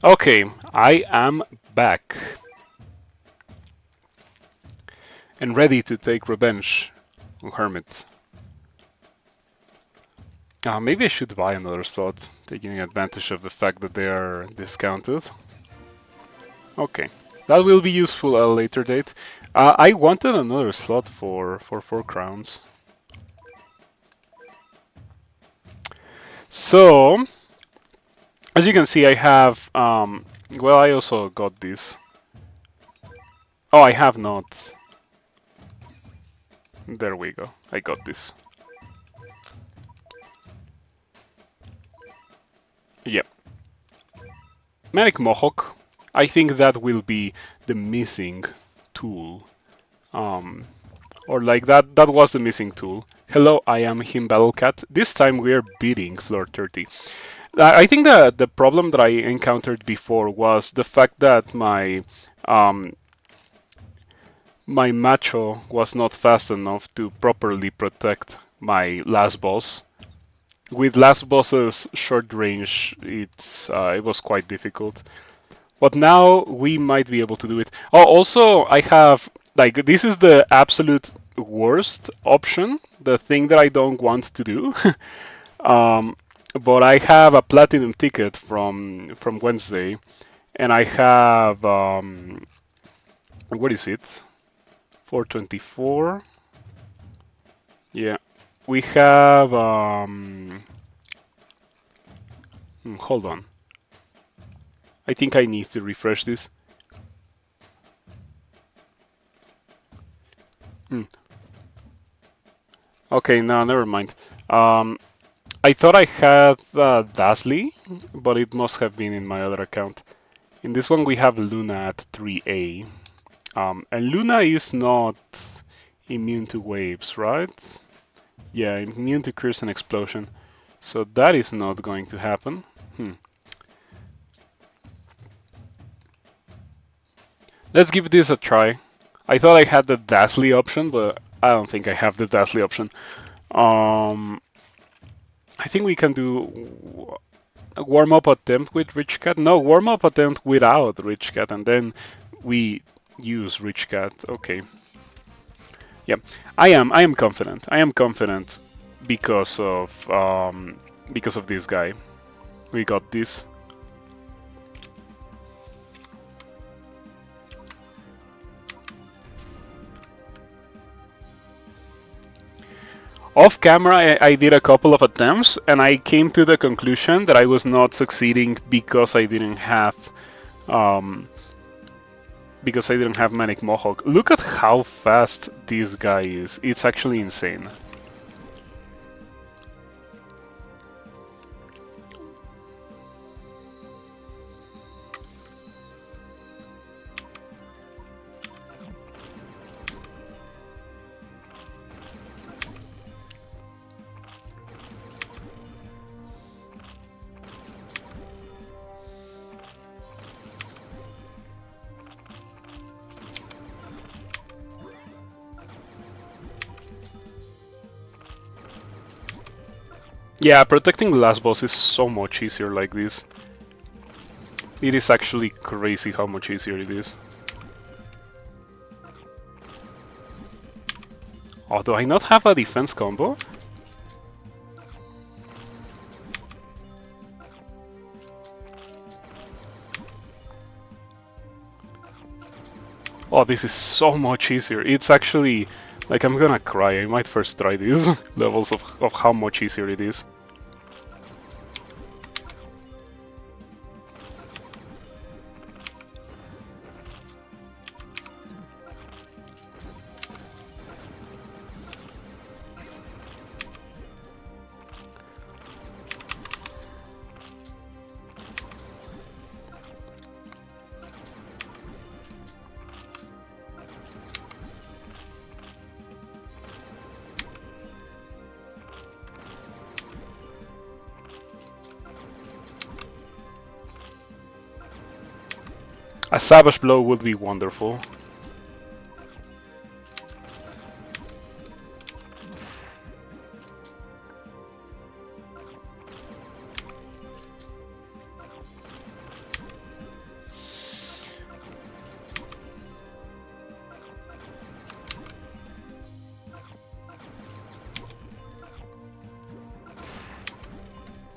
Okay, I am back and ready to take revenge on Hermit. Maybe I should buy another slot, taking advantage of the fact that they are discounted. Okay, that will be useful at a later date. I wanted another slot for 4 crowns. So, as you can see, I have, well, I also got this. Oh, I have not. There we go. I got this. Yep. Manic Mohawk. I think that will be the missing tool. Um, or like that was the missing tool. Hello, I am Him Battlecat. This time we are beating floor 30. I think that the problem that I encountered before was the fact that um, my macho was not fast enough to properly protect my last boss. With last boss's short range, it was quite difficult. But now we might be able to do it. Oh, also I have like this is the absolute worst option, the thing that I don't want to do. um, but I have a platinum ticket from Wednesday, and I have what is it? 424. Yeah, we have hold on. I think I need to refresh this. Hmm. Okay, no, never mind. I thought I had Dazzly, but it must have been in my other account. In this one, we have Luna at 3A. And Luna is not immune to waves, right? Yeah, immune to curse and explosion. So that is not going to happen. Let's give this a try. I thought I had the Dazzly option, but I don't think I have the Dazzly option. Um, I think we can do a warm-up attempt with Rich Cat. No, warm-up attempt without Rich Cat, and then we use Rich Cat. Okay. Yeah, I am confident. I am confident because of this guy. We got this. Off camera, I did a couple of attempts, and I came to the conclusion that I was not succeeding um, because I didn't have Manic Mohawk. Look at how fast this guy is. It's actually insane. Yeah, protecting the last boss is so much easier like this. It is actually crazy how much easier it is. Oh, do I not have a defense combo? Oh, this is so much easier. It's actually, like, I'm gonna cry. I might first try these levels of how much easier it is. A Savage Blow would be wonderful.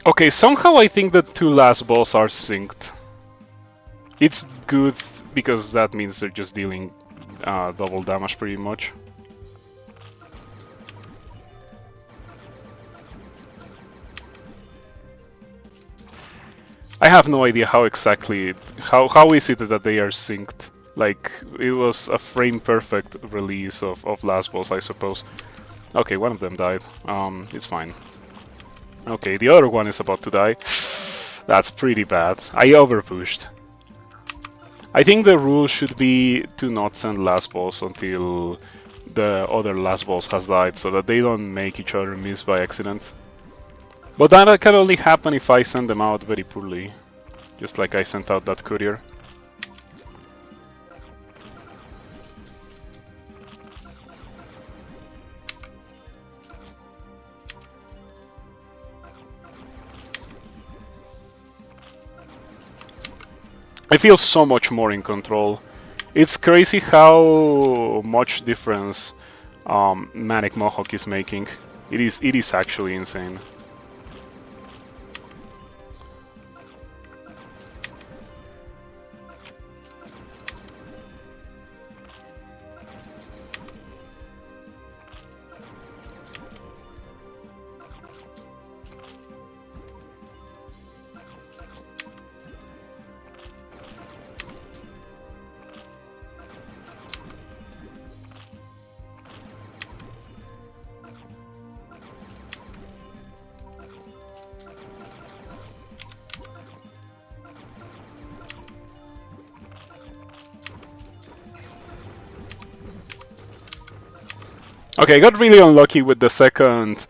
Okay, somehow I think the two last balls are synced. It's good because that means they're just dealing double damage pretty much. I have no idea how exactly, how is it that they are synced? Like, it was a frame perfect release of last balls, I suppose. Okay, one of them died. It's fine. Okay, the other one is about to die. That's pretty bad. I overpushed. I think the rule should be to not send last balls until the other last balls has died, so that they don't make each other miss by accident. But that can only happen if I send them out very poorly. Just like I sent out that courier. I feel so much more in control. It's crazy how much difference Manic Mohawk is making. It is actually insane. Okay, I got really unlucky with the second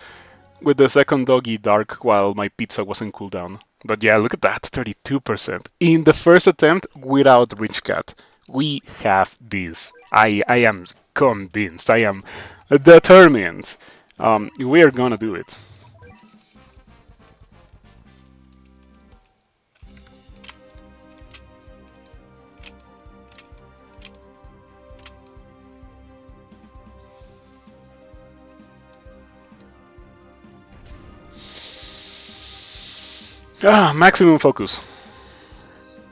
doggy dark while my pizza was in cooldown. But yeah, look at that, 32%. In the first attempt without Rich Cat. We have this. I am convinced. I am determined. We are gonna do it. Maximum focus.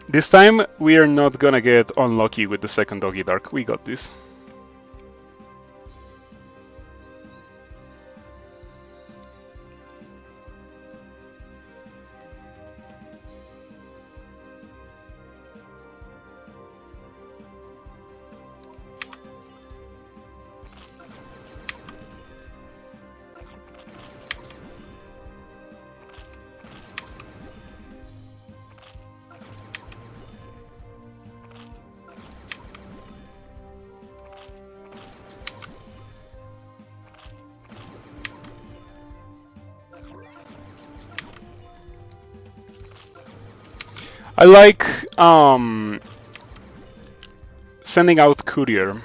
This time we are not gonna get unlucky with the second doggy dark. We got this. I like sending out courier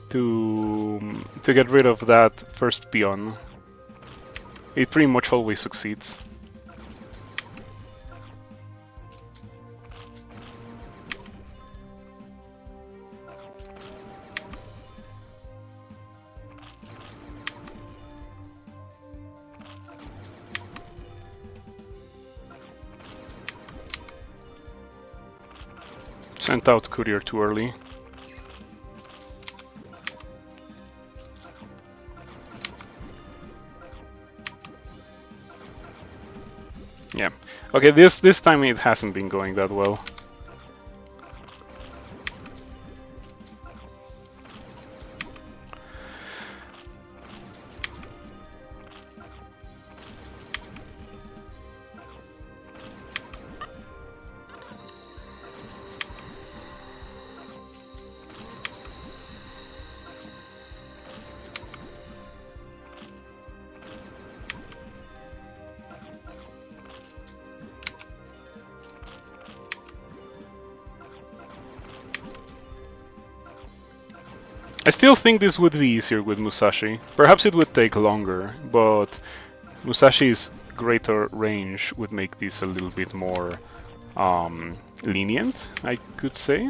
to get rid of that first peon. It pretty much always succeeds. Sent out courier too early. Yeah. Okay, this time it hasn't been going that well. I still think this would be easier with Musashi. Perhaps it would take longer, but Musashi's greater range would make this a little bit more lenient, I could say.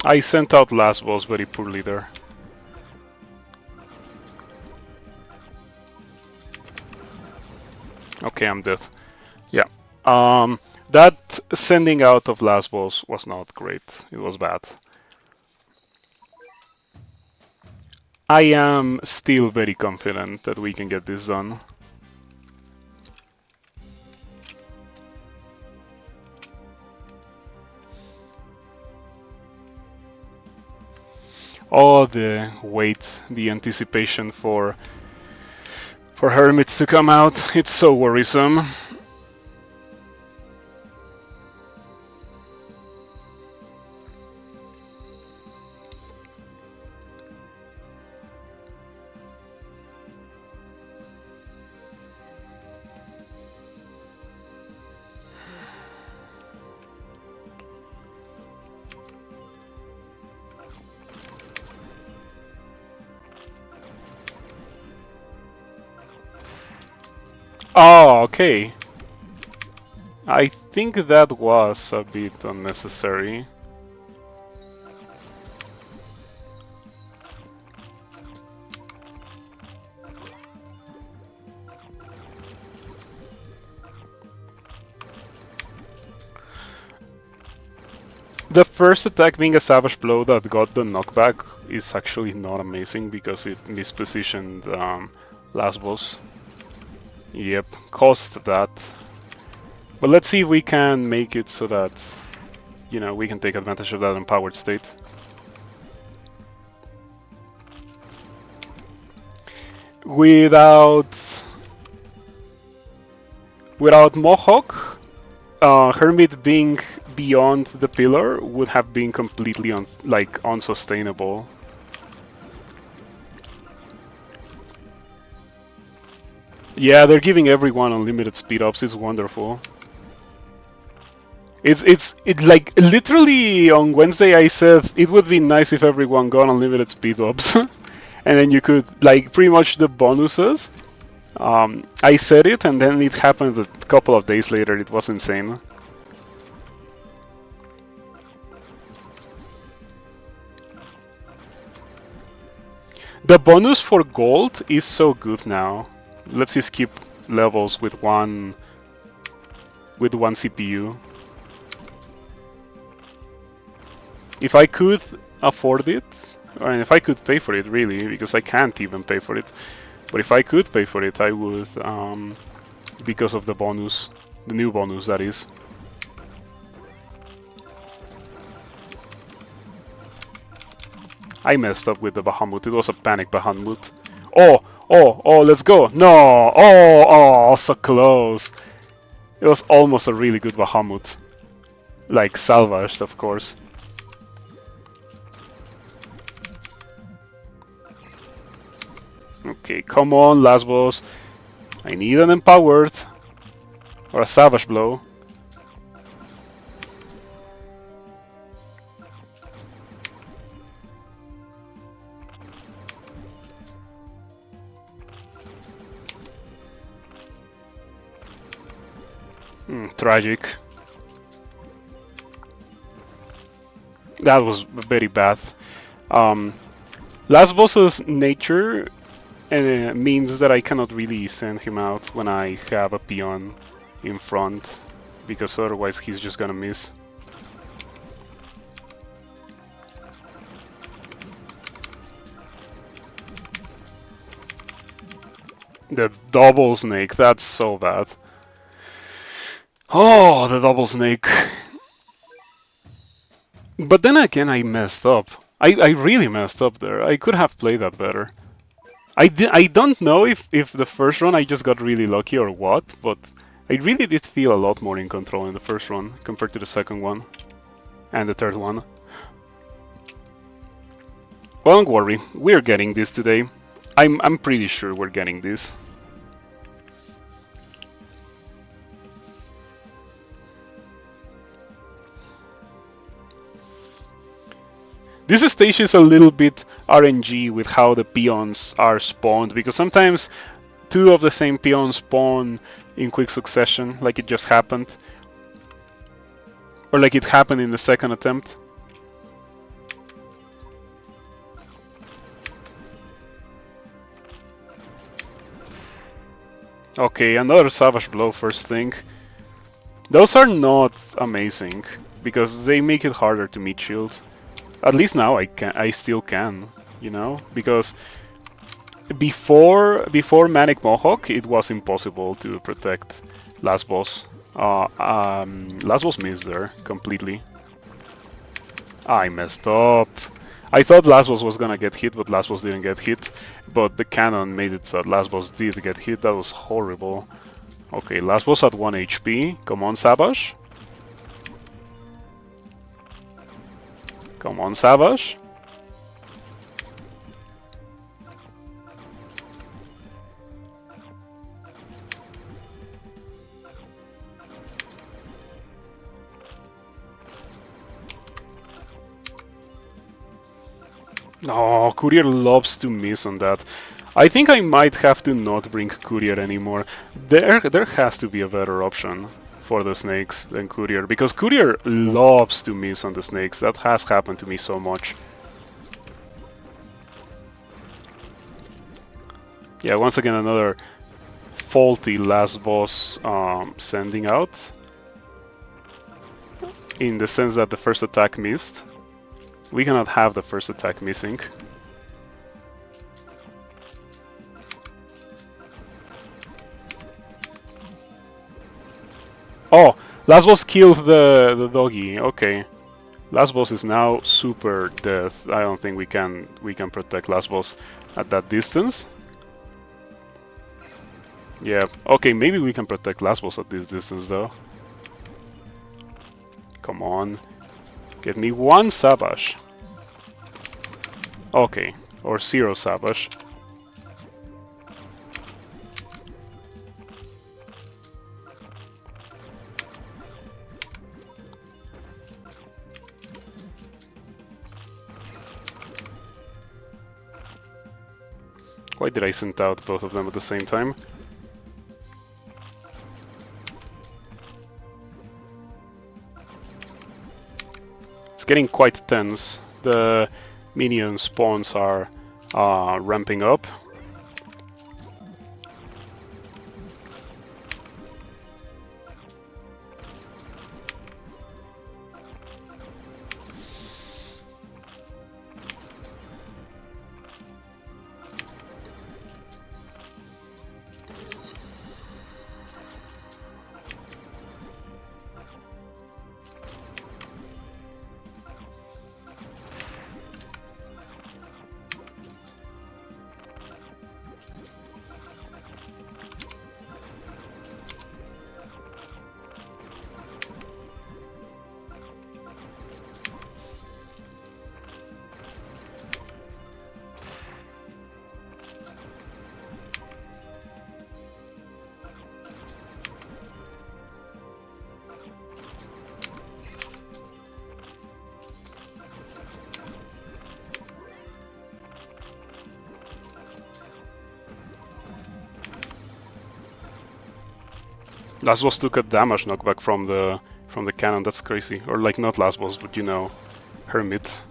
I sent out last boss very poorly there. Okay, I'm dead. Yeah. That sending out of last boss was not great. It was bad. I am still very confident that we can get this done. Oh, the wait, the anticipation for Hermit to come out. It's so worrisome. Oh, okay. I think that was a bit unnecessary. The first attack being a Savage Blow that got the knockback is actually not amazing because it mispositioned last boss. Yep, caused that. But let's see if we can make it so that, you know, we can take advantage of that empowered state. Without Mohawk, Hermit being beyond the pillar would have been completely unsustainable. Yeah, they're giving everyone unlimited speed ups. It's wonderful. It's like literally on Wednesday I said it would be nice if everyone got unlimited speed ups, and then you could like pretty much the bonuses. I said it, and then it happened a couple of days later. It was insane. The bonus for gold is so good now. Let's just skip levels with one CPU. If I could afford it, and if I could pay for it really, because I can't even pay for it, but if I could pay for it, I would, because of the bonus, the new bonus that is. I messed up with the Bahamut. It was a panic Bahamut. Oh, let's go. No, oh, so close. It was almost a really good Bahamut. Like, salvaged, of course. Okay, come on, last boss. I need an empowered. Or a savage blow. Tragic. That was very bad. Last boss's nature means that I cannot really send him out when I have a peon in front, because otherwise he's just gonna miss. The double snake, that's so bad. Oh, the double snake. But then again, I messed up. I really messed up there. I could have played that better. I don't know if the first run I just got really lucky or what, but I really did feel a lot more in control in the first run compared to the second one and the third one. Well, don't worry, we're getting this today. I'm pretty sure we're getting this. This stage is a little bit RNG with how the peons are spawned, because sometimes two of the same peons spawn in quick succession, like it just happened. Or like it happened in the second attempt. Okay, another Savage Blow first thing. Those are not amazing, because they make it harder to meet shields. At least now I still can, you know? Because before Manic Mohawk, it was impossible to protect last boss. Last boss missed there completely. I messed up. I thought last boss was gonna get hit, but last boss didn't get hit. But the cannon made it so that last boss did get hit. That was horrible. Okay, last boss at 1 HP. Come on, Savage. Come on, Savage. No, Courier loves to miss on that. I think I might have to not bring Courier anymore. There has to be a better option for the snakes than Courier, because Courier loves to miss on the snakes. That has happened to me so much. Yeah, once again another faulty last boss sending out, in the sense that the first attack missed. We cannot have the first attack missing. Oh, last boss killed the doggy. Okay, last boss is now super dead. I don't think we can protect last boss at that distance. Yeah. Okay, maybe we can protect last boss at this distance though. Come on, get me one Savage. Okay, or 0 Savage. Why did I send out both of them at the same time? It's getting quite tense. The minion spawns are ramping up. Last boss took a damage knockback from the cannon. That's crazy. Or like not last boss, but you know, Hermit.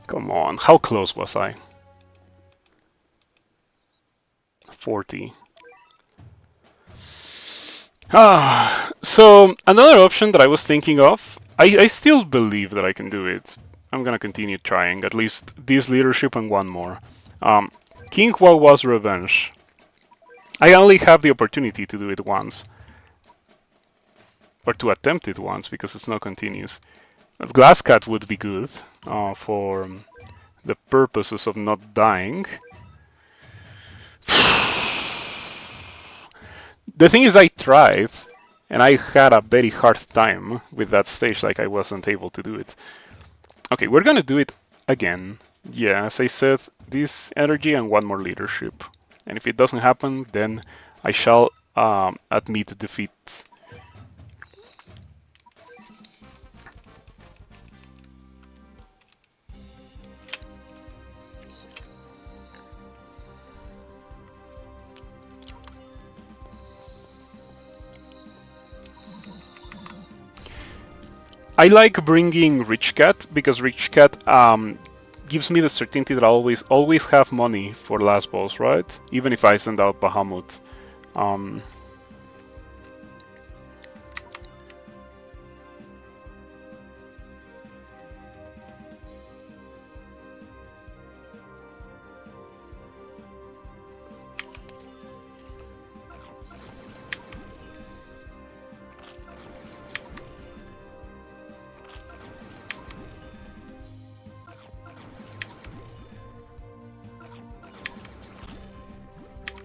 Come on, how close was I? 40. So another option that I was thinking of, I still believe that I can do it. I'm gonna continue trying, at least this leadership and one more. King Wawa's Revenge. I only have the opportunity to do it once. Or to attempt it once, because it's not continuous. But Glass Cat would be good for the purposes of not dying. The thing is, I tried, and I had a very hard time with that stage, like I wasn't able to do it. Okay, we're gonna do it again. Yeah, as I said, this energy and one more leadership. And if it doesn't happen, then I shall admit defeat. I like bringing Rich Cat because Rich Cat gives me the certainty that I always have money for last boss, right? Even if I send out Bahamut. Um,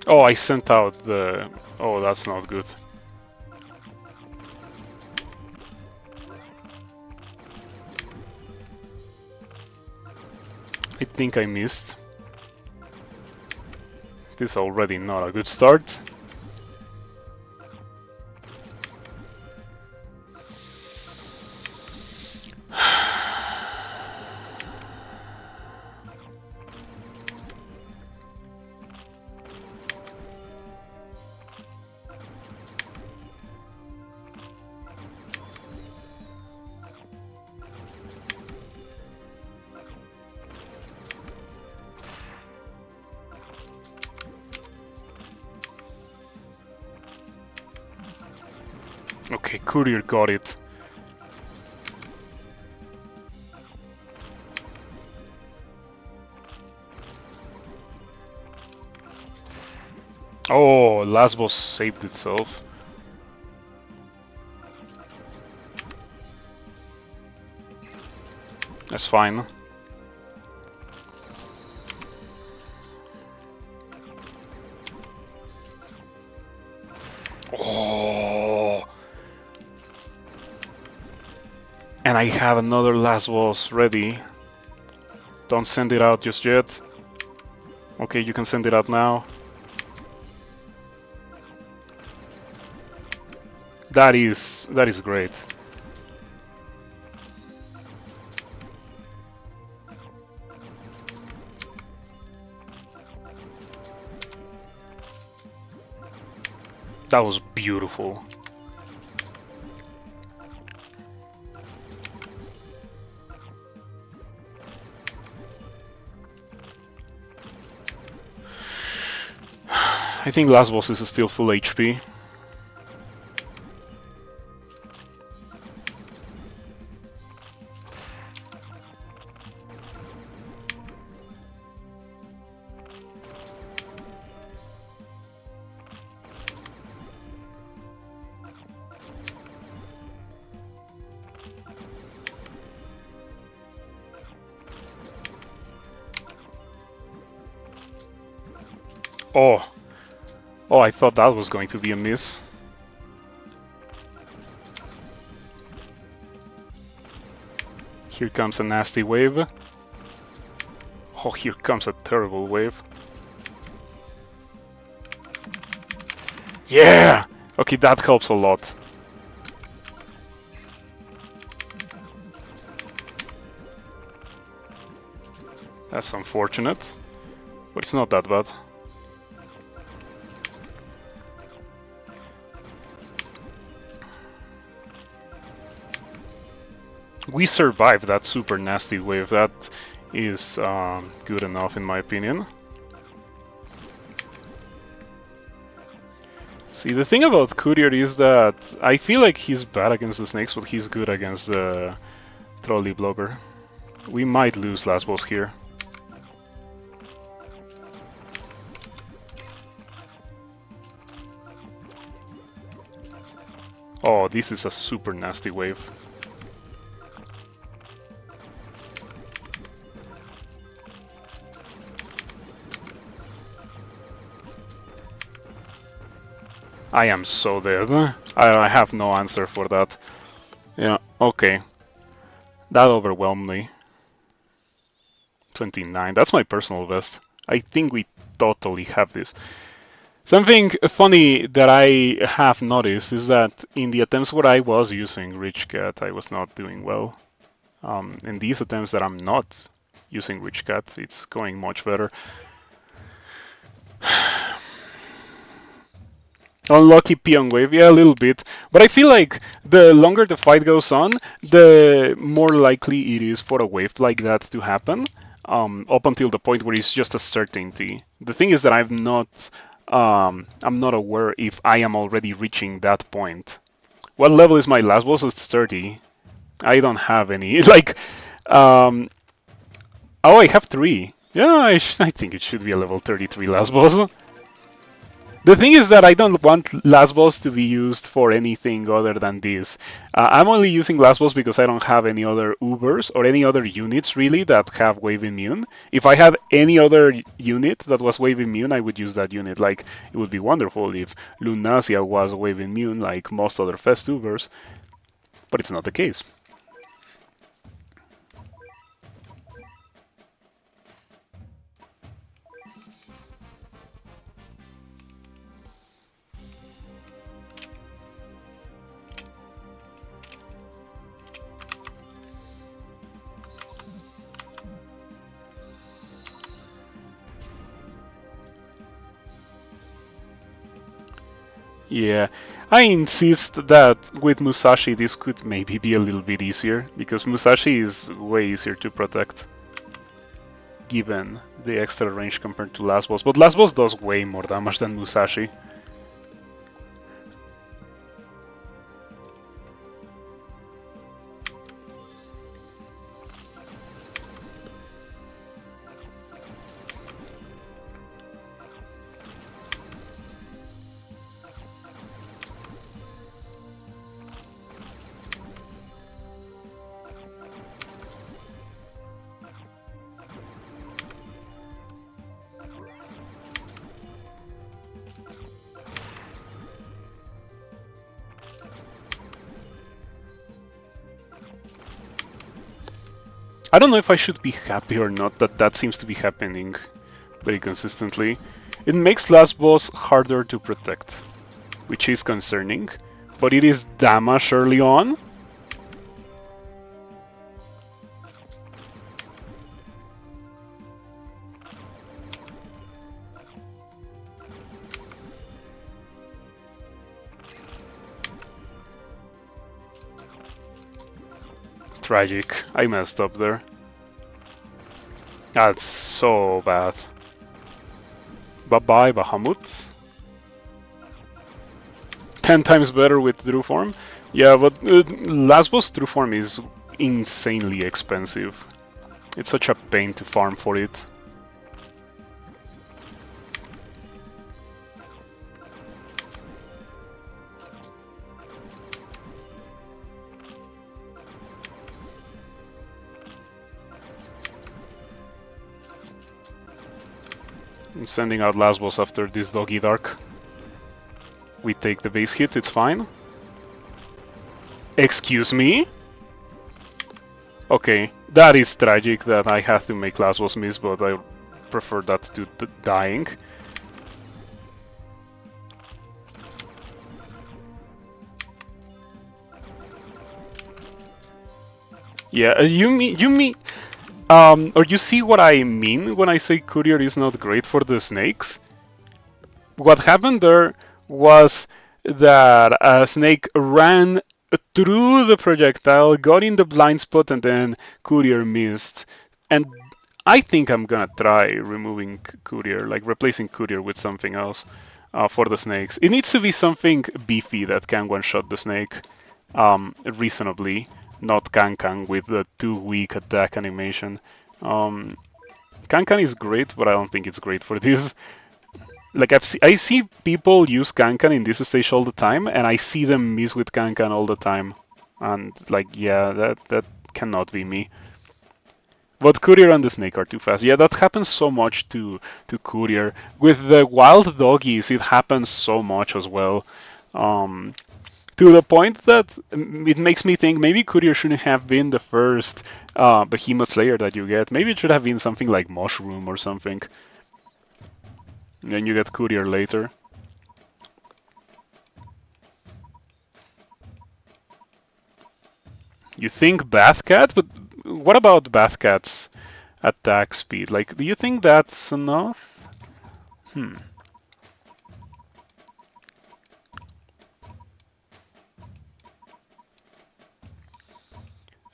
Oh, I sent out the... Oh, that's not good. I think I missed. This is already not a good start. Okay, Courier got it. Oh, last boss saved itself. That's fine. Oh. And I have another last boss ready. Don't send it out just yet. Okay, you can send it out now. That is great. That was beautiful. I think last boss is still full HP. Oh. Oh, I thought that was going to be a miss. Here comes a nasty wave. Oh, here comes a terrible wave. Yeah! Okay, that helps a lot. That's unfortunate, but it's not that bad. We survived that super nasty wave. That is good enough in my opinion. See, the thing about Courier is that I feel like he's bad against the snakes, but he's good against the trolley blocker. We might lose last boss here. Oh, this is a super nasty wave. I am so dead. I have no answer for that. Yeah, okay. That overwhelmed me. 29, that's my personal best. I think we totally have this. Something funny that I have noticed is that in the attempts where I was using Rich Cat, I was not doing well. In these attempts that I'm not using Rich Cat, it's going much better. Unlucky peon wave, yeah, a little bit. But I feel like the longer the fight goes on, the more likely it is for a wave like that to happen. Up until the point where it's just a certainty. The thing is that I'm not aware if I am already reaching that point. What level is my last boss? It's 30. I don't have any. Like, um, oh, I have 3. Yeah, I think it should be a level 33 last boss. The thing is that I don't want last boss to be used for anything other than this. I'm only using last boss because I don't have any other Ubers or any other units really that have wave immune. If I had any other unit that was wave immune, I would use that unit. Like, it would be wonderful if Lunasia was wave immune like most other Fest Ubers, but it's not the case. Yeah, I insist that with Musashi this could maybe be a little bit easier, because Musashi is way easier to protect, given the extra range compared to Last Boss. But Last Boss does way more damage than Musashi. I don't know if I should be happy or not that that seems to be happening very consistently. It makes Last Boss harder to protect, which is concerning, but it is damage early on. Tragic. I messed up there. That's so bad. Bye-bye, Bahamut. 10 times better with Drew form. Yeah, but Last Boss Drew form is insanely expensive. It's such a pain to farm for it. I'm sending out Last Boss after this Doggy Dark. We take the base hit, it's fine. Excuse me? Okay, that is tragic that I have to make Last Boss miss, but I prefer that to dying. Yeah, you mean, or you see what I mean when I say Courier is not great for the snakes? What happened there was that a snake ran through the projectile, got in the blind spot, and then Courier missed. And I think I'm gonna try removing Courier, like replacing Courier with something else for the snakes. It needs to be something beefy that can one-shot the snake reasonably, not Kankan with the too weak attack animation. Kankan is great, but I don't think it's great for this. Like I see people use Kankan in this stage all the time, and I see them miss with Kankan all the time. And like, yeah, that cannot be me. But Courier and the Snake are too fast. Yeah, that happens so much to Courier. With the wild doggies, it happens so much as well. To the point that it makes me think maybe Courier shouldn't have been the first Behemoth Slayer that you get. Maybe it should have been something like Mushroom or something. And then you get Courier later. You think Bathcat? But what about Bathcat's attack speed? Like, do you think that's enough?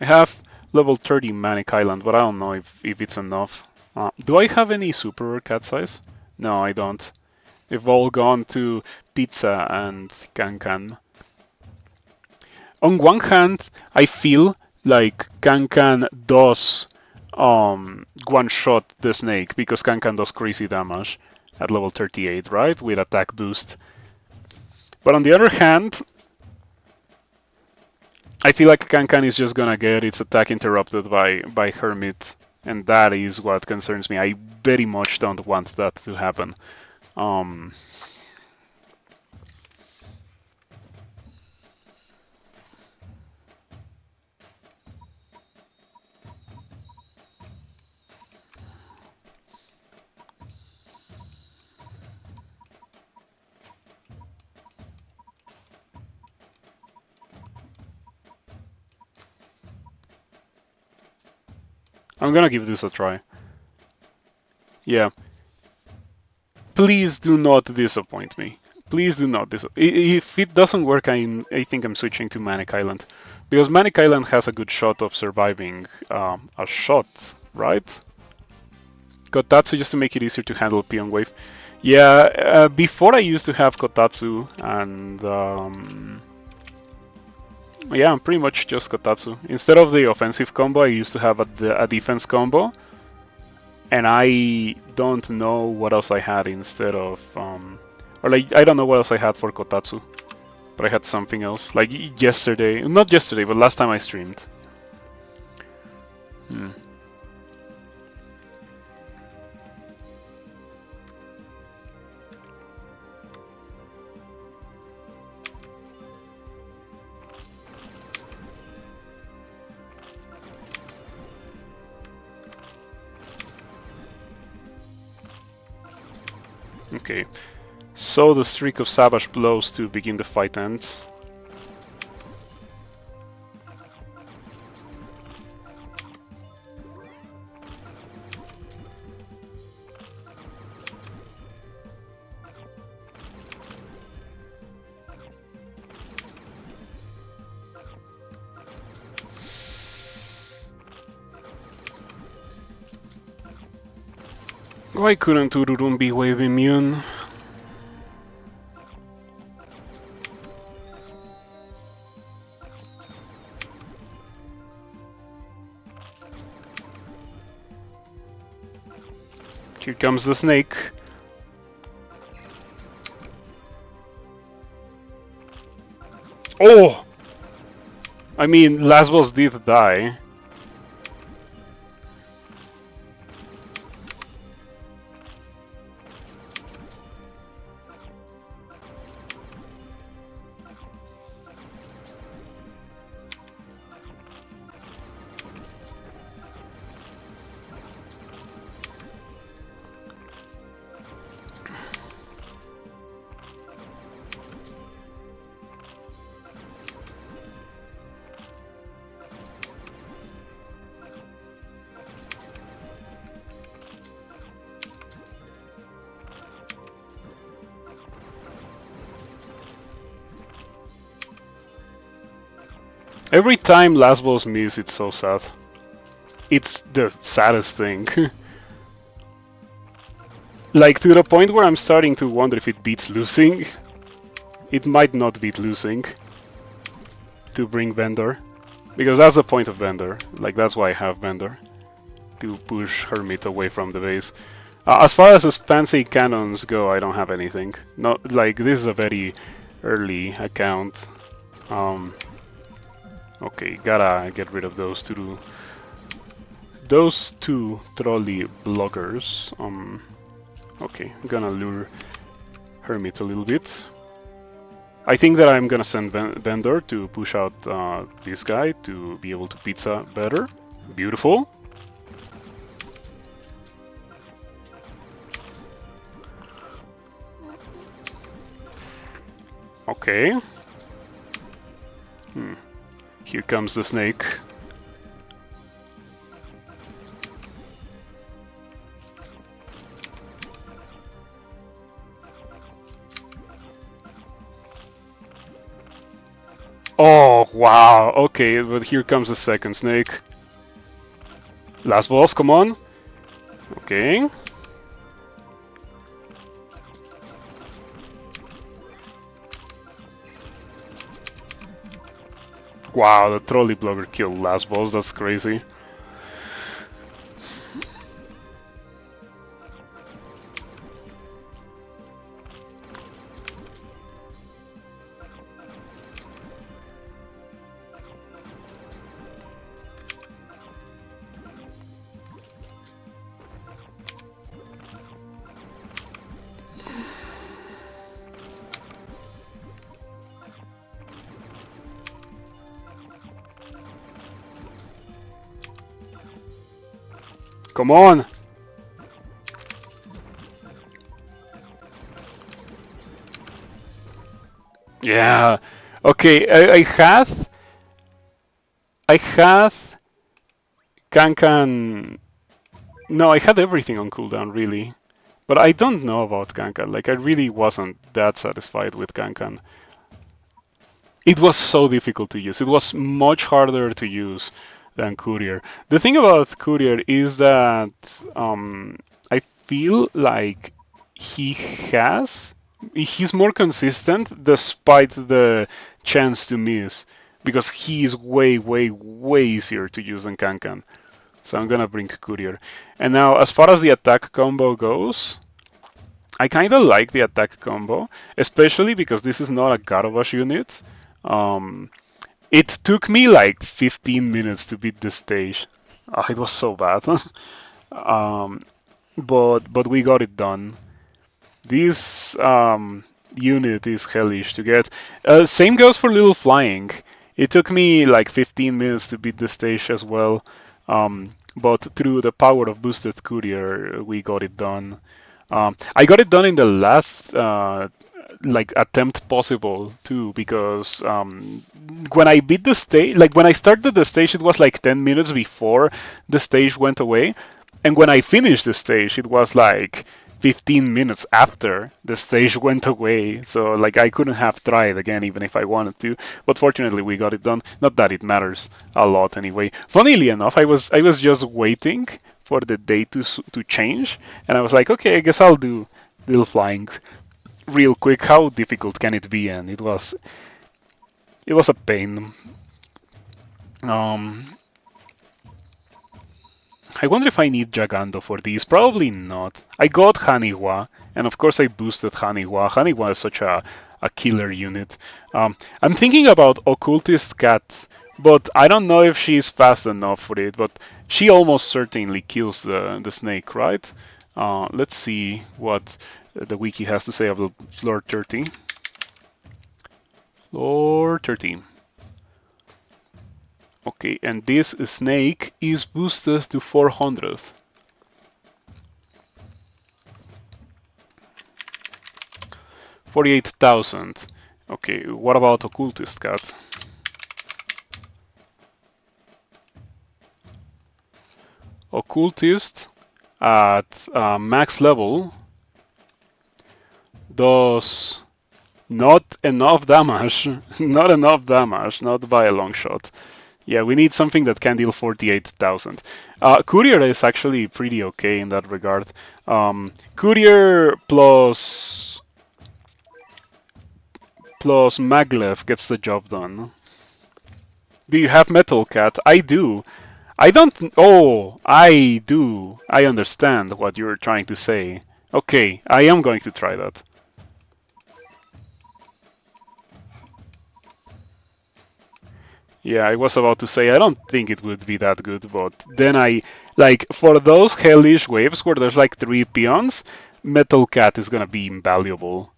I have level 30 Manic Island, but I don't know if it's enough. Do I have any super rare cat size? No, I don't. They've all gone to Pizza and Can. On one hand, I feel like Can does one-shot the snake because Can does crazy damage at level 38, right? With attack boost. But on the other hand, I feel like Can is just gonna get its attack interrupted by Hermit, and that is what concerns me. I very much don't want that to happen. Um, I'm gonna give this a try. Yeah. Please do not disappoint me. Please do not If it doesn't work, I think I'm switching to Manic Island. Because Manic Island has a good shot of surviving a shot, right? Kotatsu just to make it easier to handle Peon Wave. Yeah, before I used to have Kotatsu, and yeah, pretty much just Kotatsu. Instead of the offensive combo, I used to have a defense combo, and I don't know what else I had instead of, or like I don't know what else I had for Kotatsu, but I had something else. Like yesterday, not yesterday, but last time I streamed. Hmm. Okay, so the streak of Savage Blows to begin the fight ends. Why couldn't Ururun be wave immune? Here comes the snake. Oh! I mean, last boss did die. Every time last boss miss, it's so sad. It's the saddest thing. Like, to the point where I'm starting to wonder if it beats losing. It might not beat losing to bring Vendor. Because that's the point of Vendor. Like, that's why I have Vendor. To push Hermit away from the base. As far as fancy cannons go, I don't have anything. Not like, this is a very early account. Okay, gotta get rid of those two trolley blockers. Okay, I'm gonna lure Hermit a little bit. I think that I'm gonna send Vendor to push out this guy to be able to pizza better. Beautiful. Okay. Here comes the snake. Oh, Wow, okay, but here comes the second snake. Last boss, come on. Okay. Wow, the trolley blogger killed last boss, that's crazy. Come on! Yeah. Okay, I had Kankan. No, I had everything on cooldown really, but I don't know about Kankan. Like I really wasn't that satisfied with Kankan. It was so difficult to use. It was much harder to use than Courier. The thing about Courier is that I feel like he has he's more consistent despite the chance to miss because he is way easier to use than Kankan. So I'm gonna bring Courier. And now as far as the attack combo goes, I kind of like the attack combo, especially because this is not a garbage unit. Um, it took me like 15 minutes to beat the stage. It was so bad. um, but we got it done. This unit is hellish to get. Same goes for Little Flying. It took me like 15 minutes to beat the stage as well. But through the power of Boosted Courier, we got it done. I got it done in the last like attempt possible too, because when I beat the stage, like when I started the stage, it was like 10 minutes before the stage went away, and when I finished the stage, it was like 15 minutes after the stage went away. So like I couldn't have tried again even if I wanted to. But fortunately we got it done. Not that it matters a lot anyway. Funnily enough, I was just waiting for the day to change, and I was like, okay, I guess I'll do Little Flying real quick. How difficult can it be? And it was a pain. Um, I wonder if I need Jagando for these. Probably not. I got Haniwa, and of course I boosted Haniwa. Haniwa is such a killer unit. I'm thinking about Occultist Cat, but I don't know if she's fast enough for it. But she almost certainly kills the snake, right? Let's see what the wiki has to say about Lord 30. Lord 30. Okay, and this snake is boosted to 400. $48,000. Okay, what about Occultist Cat? Occultist at max level does not enough damage. Not enough damage, not by a long shot. Yeah, we need something that can deal 48,000. Courier is actually pretty okay in that regard. Courier plus Maglev gets the job done. Do you have Metal Cat? I do. I don't. Oh, I do. I understand what you're trying to say. Okay, I am going to try that. Yeah, I was about to say I don't think it would be that good, but then like for those hellish waves where there's like 3 peons, Metal Cat is gonna be invaluable.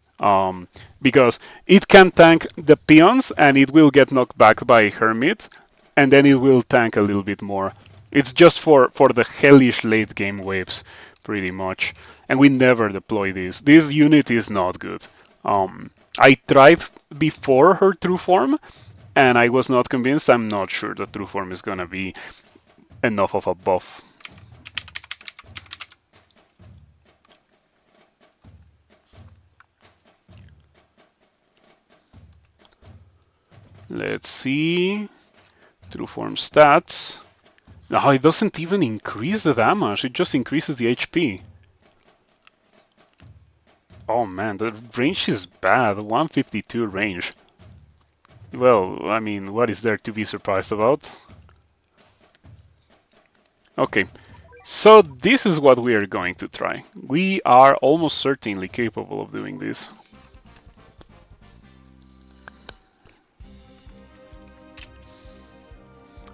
Because it can tank the peons and it will get knocked back by Hermit, and then it will tank a little bit more. It's just for the hellish late game waves, pretty much. And we never deploy this. This unit is not good. I tried before her true form, and I was not convinced. I'm not sure the true form is gonna be enough of a buff. Let's see. True form stats. No, it doesn't even increase the damage, it just increases the HP. Oh man, the range is bad, 152 range. Well, I mean, what is there to be surprised about? Okay, so this is what we are going to try. We are almost certainly capable of doing this.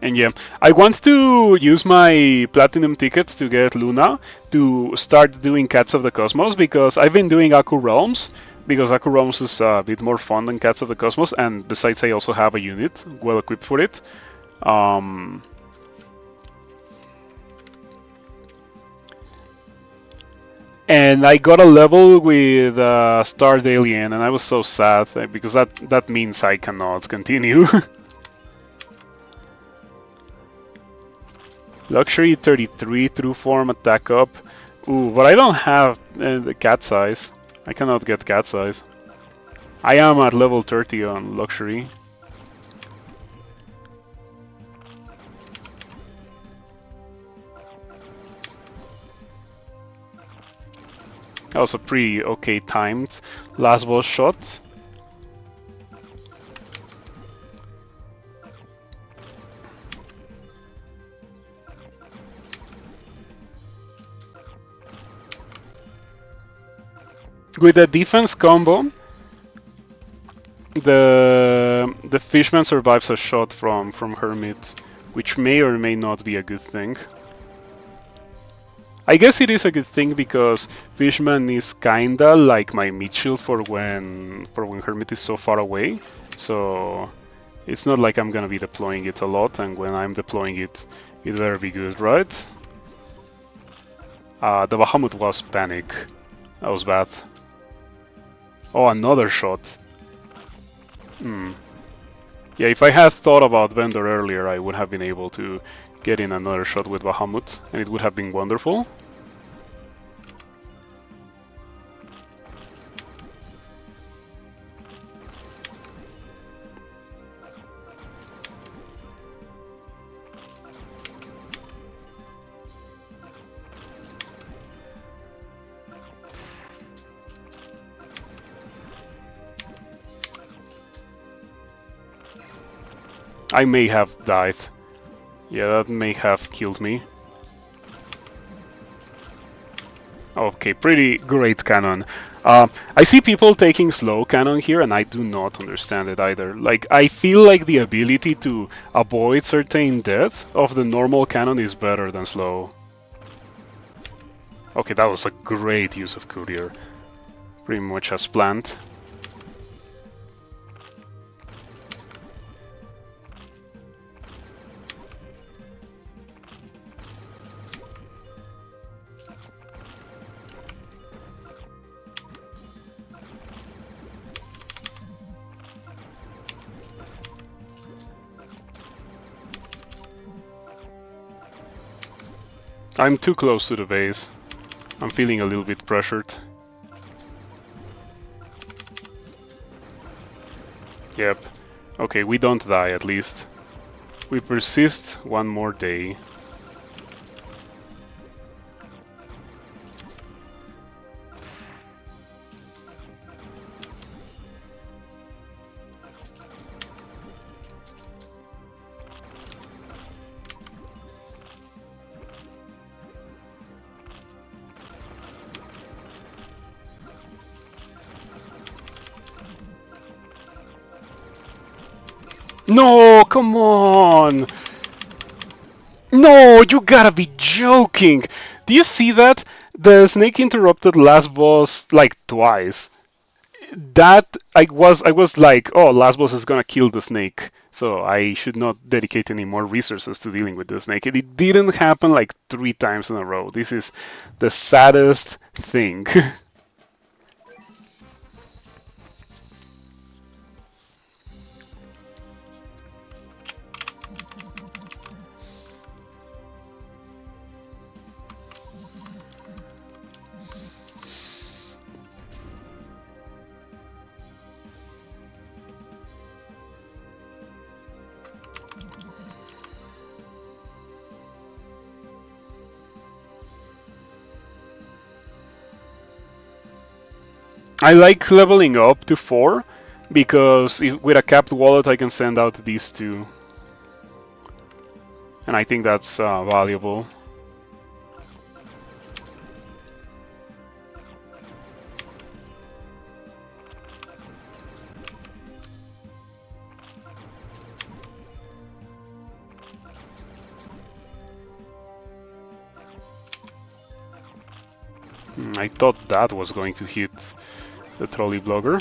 And yeah, I want to use my platinum ticket to get Luna to start doing Cats of the Cosmos, because I've been doing Aku Realms, because Aku Realms is a bit more fun than Cats of the Cosmos, and besides I also have a unit well equipped for it. And I got a level with Starred Alien, and I was so sad, because that means I cannot continue. Luxury 33, true form, attack up. Ooh, but I don't have the cat size. I cannot get cat size. I am at level 30 on luxury. That was a pretty okay timed last boss shot. With the defense combo, the fishman survives a shot from Hermit, which may or may not be a good thing. I guess it is a good thing because fishman is kinda like my mid shield for when Hermit is so far away. So it's not like I'm gonna be deploying it a lot, and when I'm deploying it, it better be good, right? The Bahamut was panic. That was bad. Oh, another shot. Yeah, if I had thought about Vendor earlier, I would have been able to get in another shot with Bahamut, and it would have been wonderful. I may have died. Yeah, that may have killed me. Okay, pretty great cannon. I see people taking slow cannon here, and I do not understand it either. Like, I feel like the ability to avoid certain death of the normal cannon is better than slow. Okay, that was a great use of courier. Pretty much as planned. I'm too close to the base. I'm feeling a little bit pressured. Yep. Okay, we don't die at least. We persist one more day. No, come on! No, you gotta be joking! Do you see that? The snake interrupted last boss like twice. That I was like, oh, last boss is gonna kill the snake, so I should not dedicate any more resources to dealing with the snake. And it didn't happen like 3 times in a row. This is the saddest thing. I like leveling up to 4 because with a capped wallet I can send out these two, and I think that's valuable. I thought that was going to hit the trolley blogger.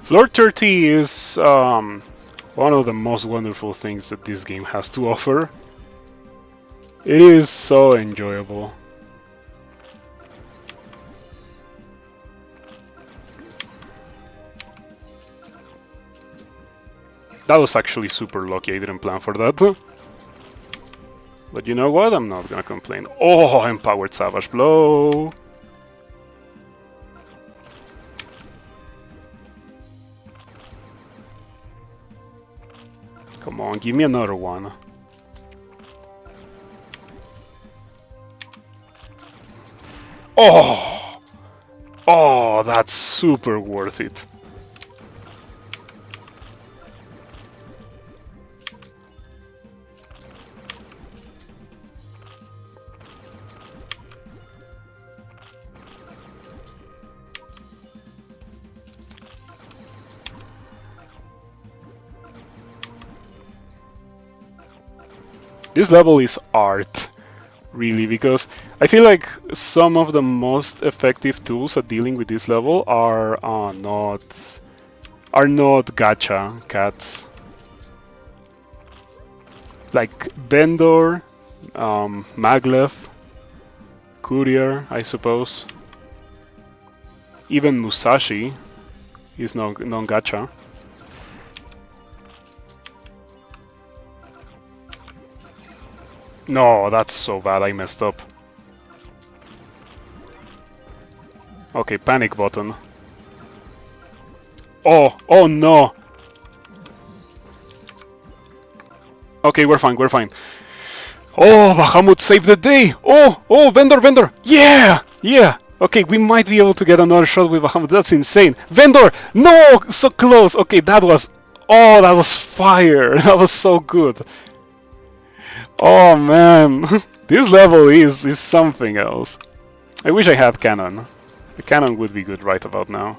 Floor 30 is one of the most wonderful things that this game has to offer. It is so enjoyable. That was actually super lucky, I didn't plan for that. But you know what? I'm not gonna complain. Oh, empowered Savage Blow! Come on, give me another one. Oh! Oh, that's super worth it. This level is art, really, because I feel like some of the most effective tools at dealing with this level are not gacha cats. Like Bendor, Maglev, Courier, I suppose. Even Musashi is non-gacha. No, that's so bad, I messed up. Okay, panic button. Oh, oh no! Okay, we're fine, we're fine. Oh, Bahamut saved the day! Oh, oh, Vendor! Yeah! Yeah! Okay, we might be able to get another shot with Bahamut, that's insane. Vendor! No! So close! Okay, that was... Oh, that was fire! That was so good. Oh man, this level is something else. I wish I had cannon. The cannon would be good right about now.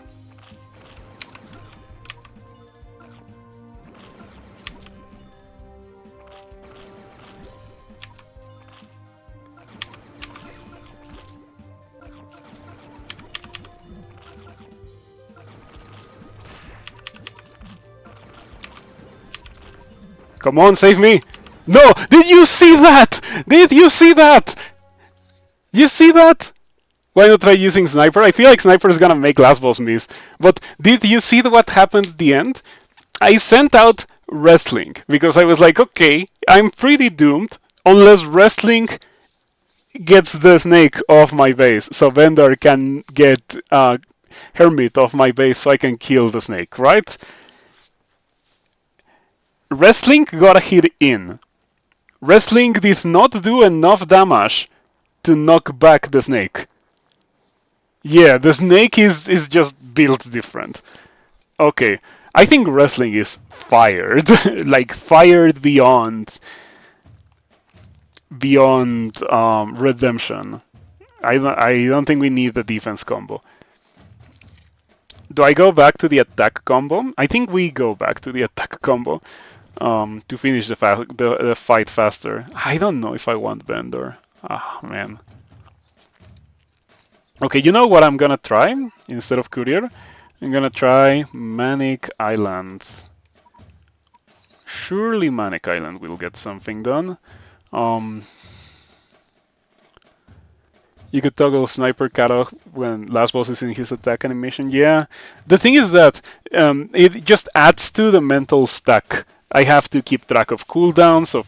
Come on, save me! No! Did you see that? Did you see that? You see that? Why not try using Sniper? I feel like Sniper is gonna make last boss miss. But did you see what happened at the end? I sent out Wrestling because I was like, okay, I'm pretty doomed unless Wrestling gets the snake off my base, so Vendor can get Hermit off my base so I can kill the snake, right? Wrestling got a hit in. Wrestling did not do enough damage to knock back the snake. Yeah, the snake is just built different. Okay, I think Wrestling is fired. Like, fired beyond redemption. I don't think we need the defense combo. Do I go back to the attack combo? I think we go back to the attack combo to finish the fight faster. I don't know if I want Bender. Ah, man. Okay, you know what I'm gonna try instead of Courier? I'm gonna try Manic Island. Surely Manic Island will get something done. You could toggle Sniper cutoff when last boss is in his attack animation. Yeah, the thing is that it just adds to the mental stack. I have to keep track of cooldowns, of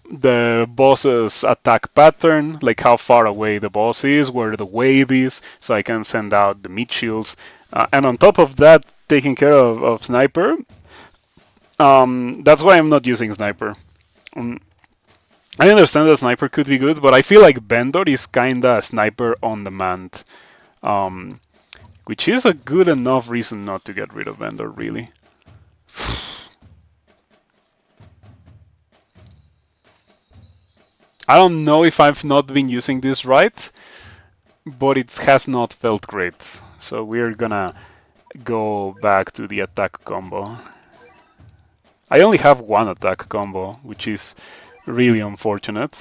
the boss's attack pattern, like how far away the boss is, where the wave is, so I can send out the meat shields. And on top of that, taking care of Sniper. That's why I'm not using Sniper. I understand that Sniper could be good, but I feel like Bendor is kinda Sniper on demand. Which is a good enough reason not to get rid of Bendor, really. I don't know if I've not been using this right, but it has not felt great. So we're gonna go back to the attack combo. I only have one attack combo, which is really unfortunate.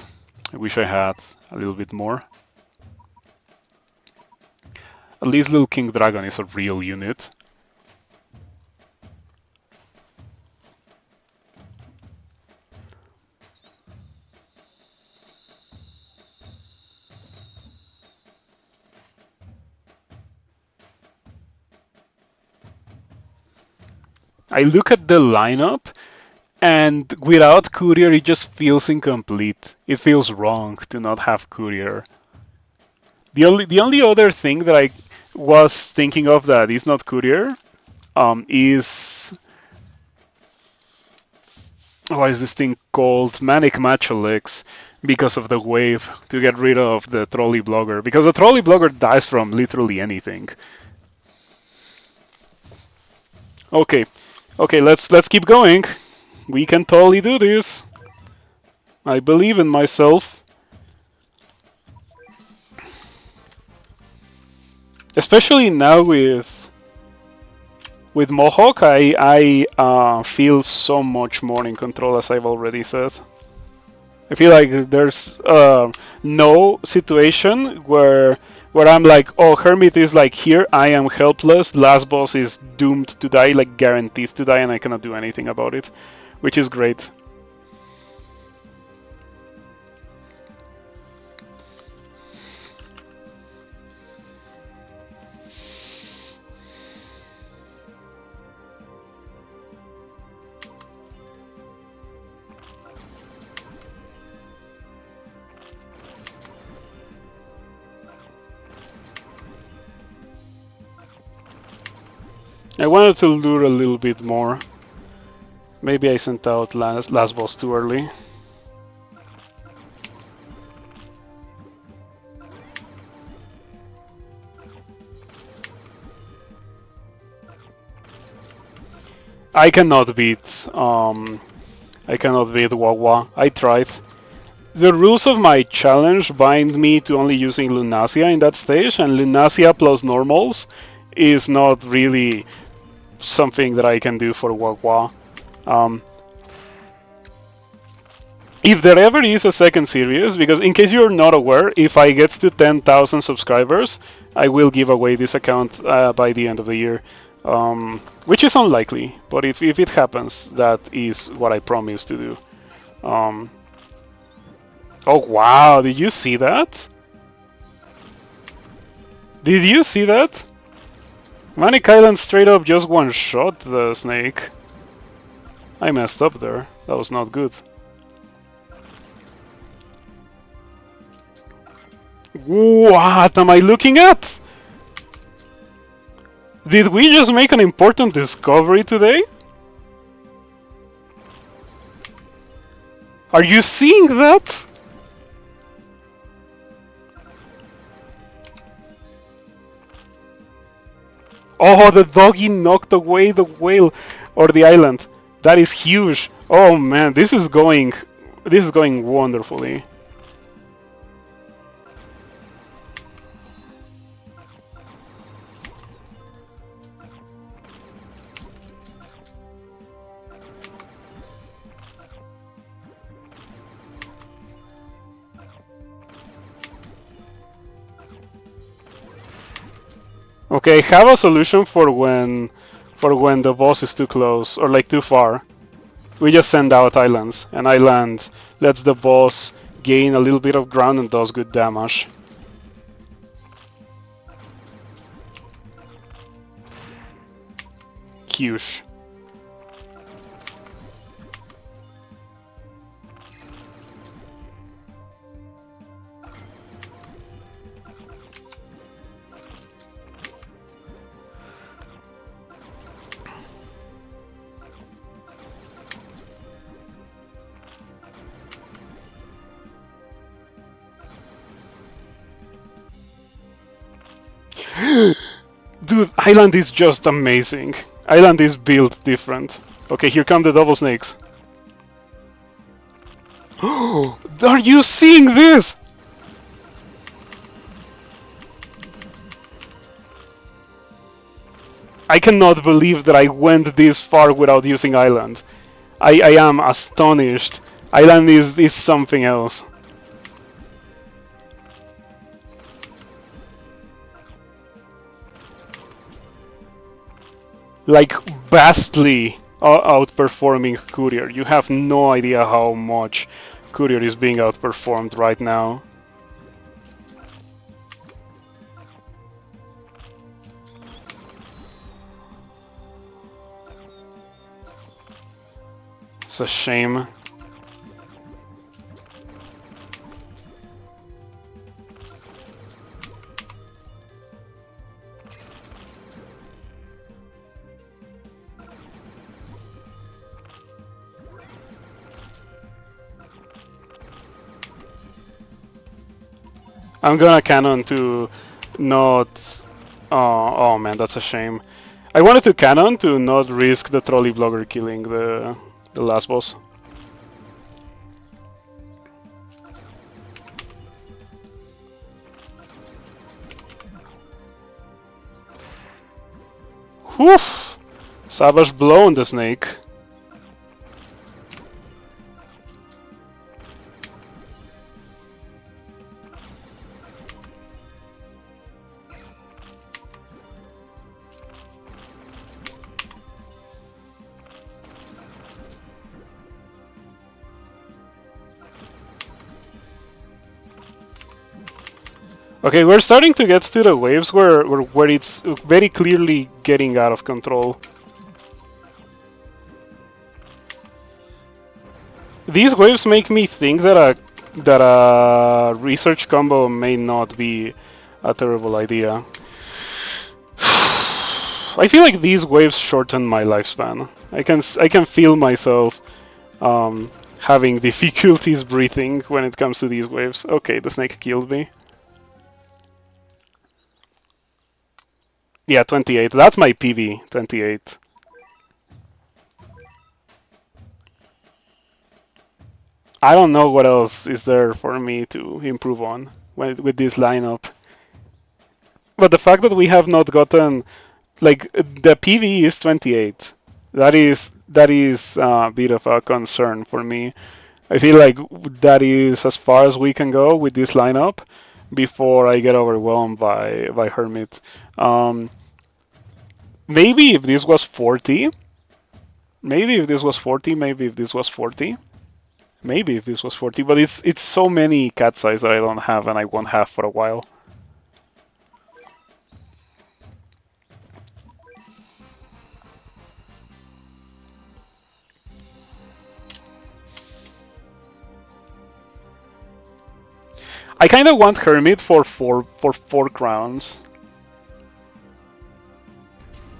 I wish I had a little bit more. At least Little King Dragon is a real unit. I look at the lineup, and without Courier, it just feels incomplete. It feels wrong to not have Courier. The only other thing that I was thinking of that is not Courier is what is this thing called? Manic Macho Legs, because of the wave to get rid of the trolley blogger. Because the trolley blogger dies from literally anything. Okay, let's keep going. We can totally do this. I believe in myself. Especially now with Mohawk, I feel so much more in control, as I've already said. I feel like there's no situation where I'm like, oh, Hermit is like here, I am helpless, last boss is doomed to die, like guaranteed to die, and I cannot do anything about it, which is great. I wanted to lure a little bit more. Maybe I sent out last boss too early. I cannot beat Wawa. I tried. The rules of my challenge bind me to only using Lunasia in that stage, and Lunasia plus normals is not really something that I can do for Wawa. If there ever is a second series, because in case you're not aware, if I get to 10,000 subscribers, I will give away this account by the end of the year. Which is unlikely, but if it happens, that is what I promise to do. Oh wow, did you see that? Did you see that? Manic Island straight up just one-shot the snake. I messed up there. That was not good. What am I looking at? Did we just make an important discovery today? Are you seeing that? Oh, the doggy knocked away the whale or the island. That is huge. Oh man, this is going wonderfully. Okay, I have a solution for when the boss is too close or like too far. We just send out islands, and island lets the boss gain a little bit of ground and does good damage. Huge. Dude, Island is just amazing. Island is built different. Okay, here come the double snakes. Are you seeing this? I cannot believe that I went this far without using Island. I am astonished. Island is something else. Like, vastly outperforming Courier. You have no idea how much Courier is being outperformed right now. It's a shame. I'm gonna cannon to not... Oh man, that's a shame. I wanted to cannon to not risk the trolley blogger killing the last boss. Whew! Savage blow on the snake. Okay, we're starting to get to the waves where it's very clearly getting out of control. These waves make me think that a research combo may not be a terrible idea. I feel like these waves shorten my lifespan. I can feel myself having difficulties breathing when it comes to these waves. Okay, the snake killed me. Yeah, 28. That's my PV, 28. I don't know what else is there for me to improve on with this lineup. But the fact that we have not gotten, like, the PV is 28. That is a bit of a concern for me. I feel like that is as far as we can go with this lineup before I get overwhelmed by Hermit. Maybe if this was 40, maybe if this was 40, maybe if this was 40, maybe if this was 40, but it's so many cat's eyes that I don't have and I won't have for a while. I kind of want Hermit for four crowns.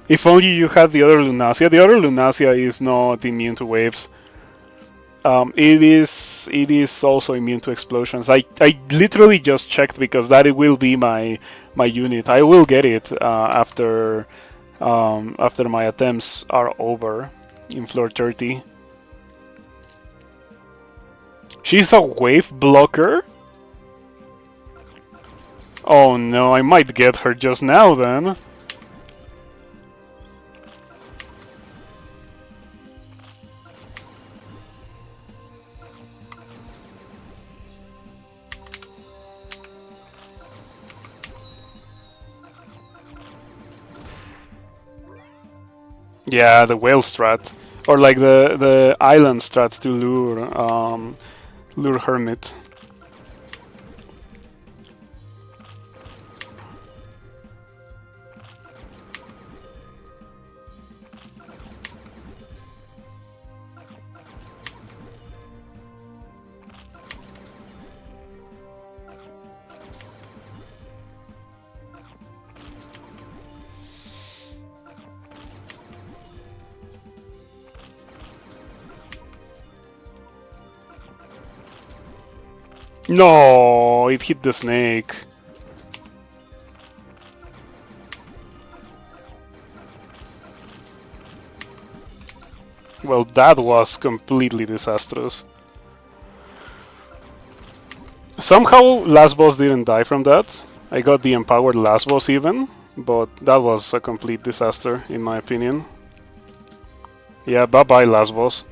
If only you had the other Lunasia. The other Lunasia is not immune to waves. It is also immune to explosions. I literally just checked because that it will be my unit. I will get it after my attempts are over in floor 30. She's a wave blocker? Oh no, I might get her just now then. Yeah, the whale strat, or like the island strat to lure Hermit. No, it hit the snake. Well, that was completely disastrous. Somehow, last boss didn't die from that. I got the empowered last boss even, but that was a complete disaster in my opinion. Yeah, bye bye last boss.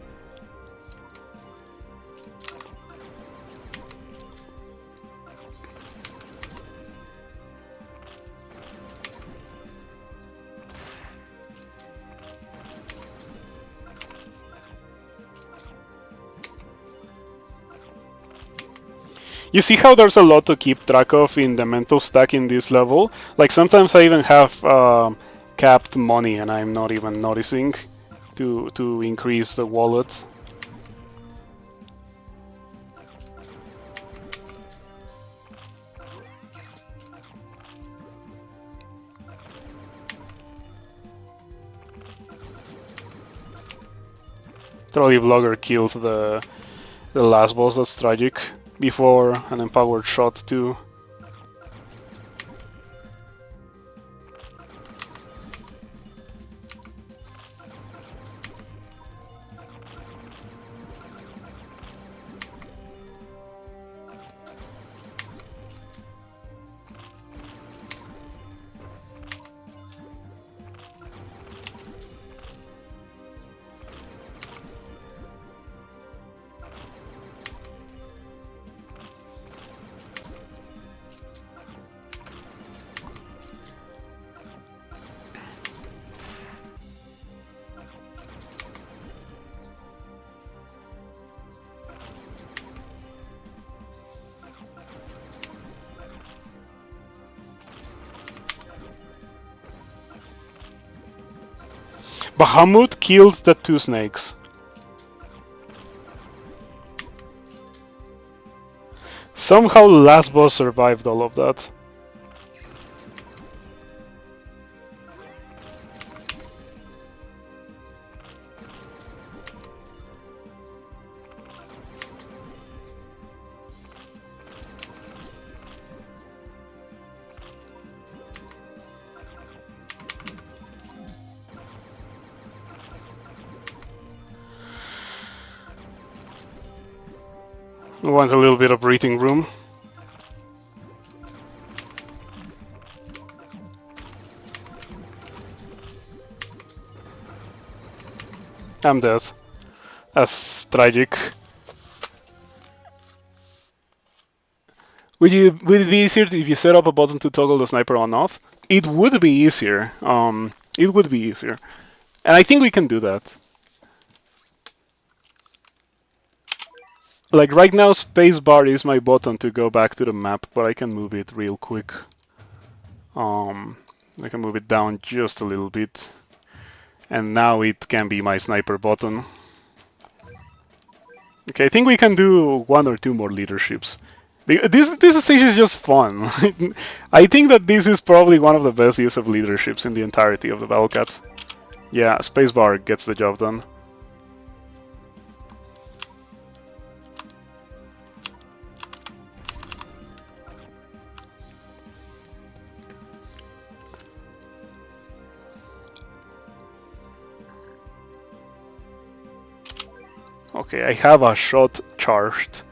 You see how there's a lot to keep track of in the mental stack in this level? Like sometimes I even have capped money and I'm not even noticing to increase the wallet. Trolley Vlogger killed the last boss, that's tragic. Before an empowered shot too. Bahamut killed the two snakes. Somehow last boss survived all of that. I want a little bit of breathing room. I'm dead. That's tragic. Would it be easier if you set up a button to toggle the sniper on off? It would be easier. It would be easier, and I think we can do that. Like right now, spacebar is my button to go back to the map, but I can move it real quick. I can move it down just a little bit, and now it can be my sniper button. Okay, I think we can do one or two more leaderships. This stage is just fun. I think that this is probably one of the best use of leaderships in the entirety of the Battle Cats. Yeah, spacebar gets the job done. Okay, I have a shot charged.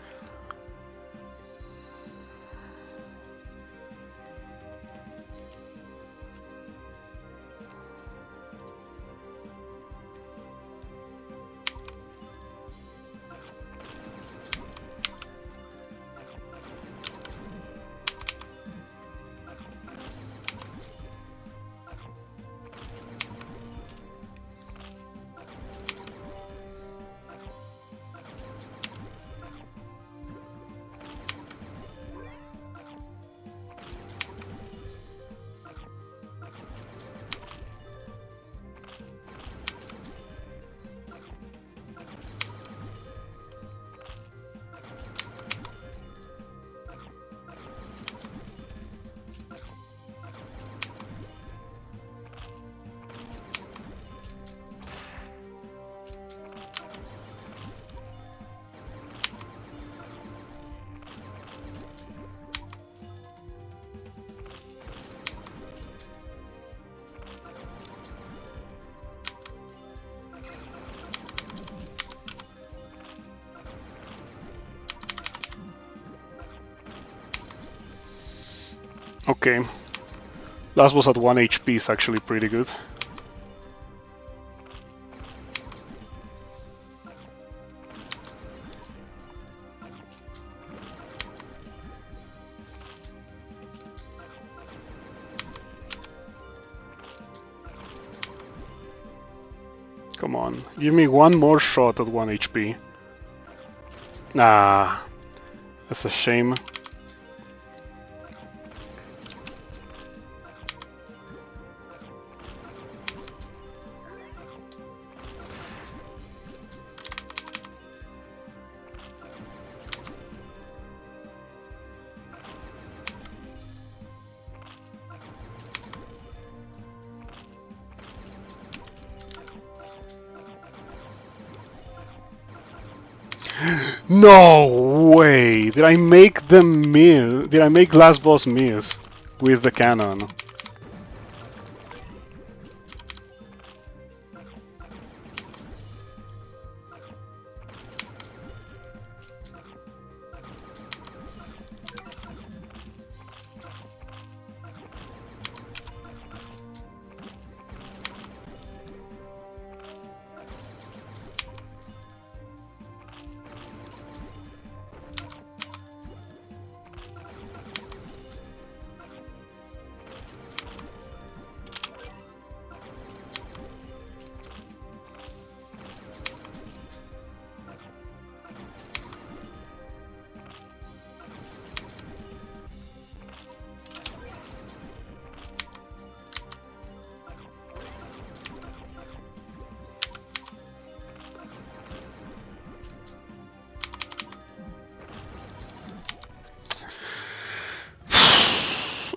Okay. Last boss at 1 HP is actually pretty good. Come on, give me one more shot at 1 HP. Nah, that's a shame. No way! Did I make them miss? Did I make last boss miss with the cannon?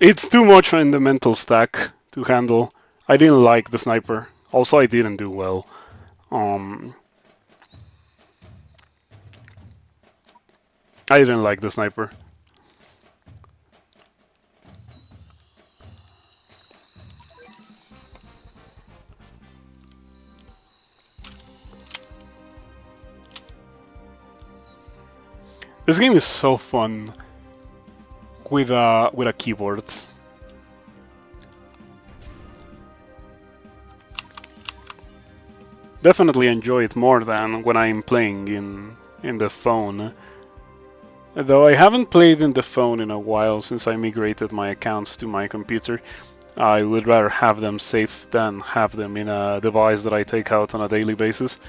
It's too much in the mental stack to handle. I didn't like the sniper. Also, I didn't do well. I didn't like the sniper. This game is so fun with a keyboard. Definitely enjoy it more than when I'm playing in the phone. Though I haven't played in the phone in a while since I migrated my accounts to my computer. I would rather have them safe than have them in a device that I take out on a daily basis.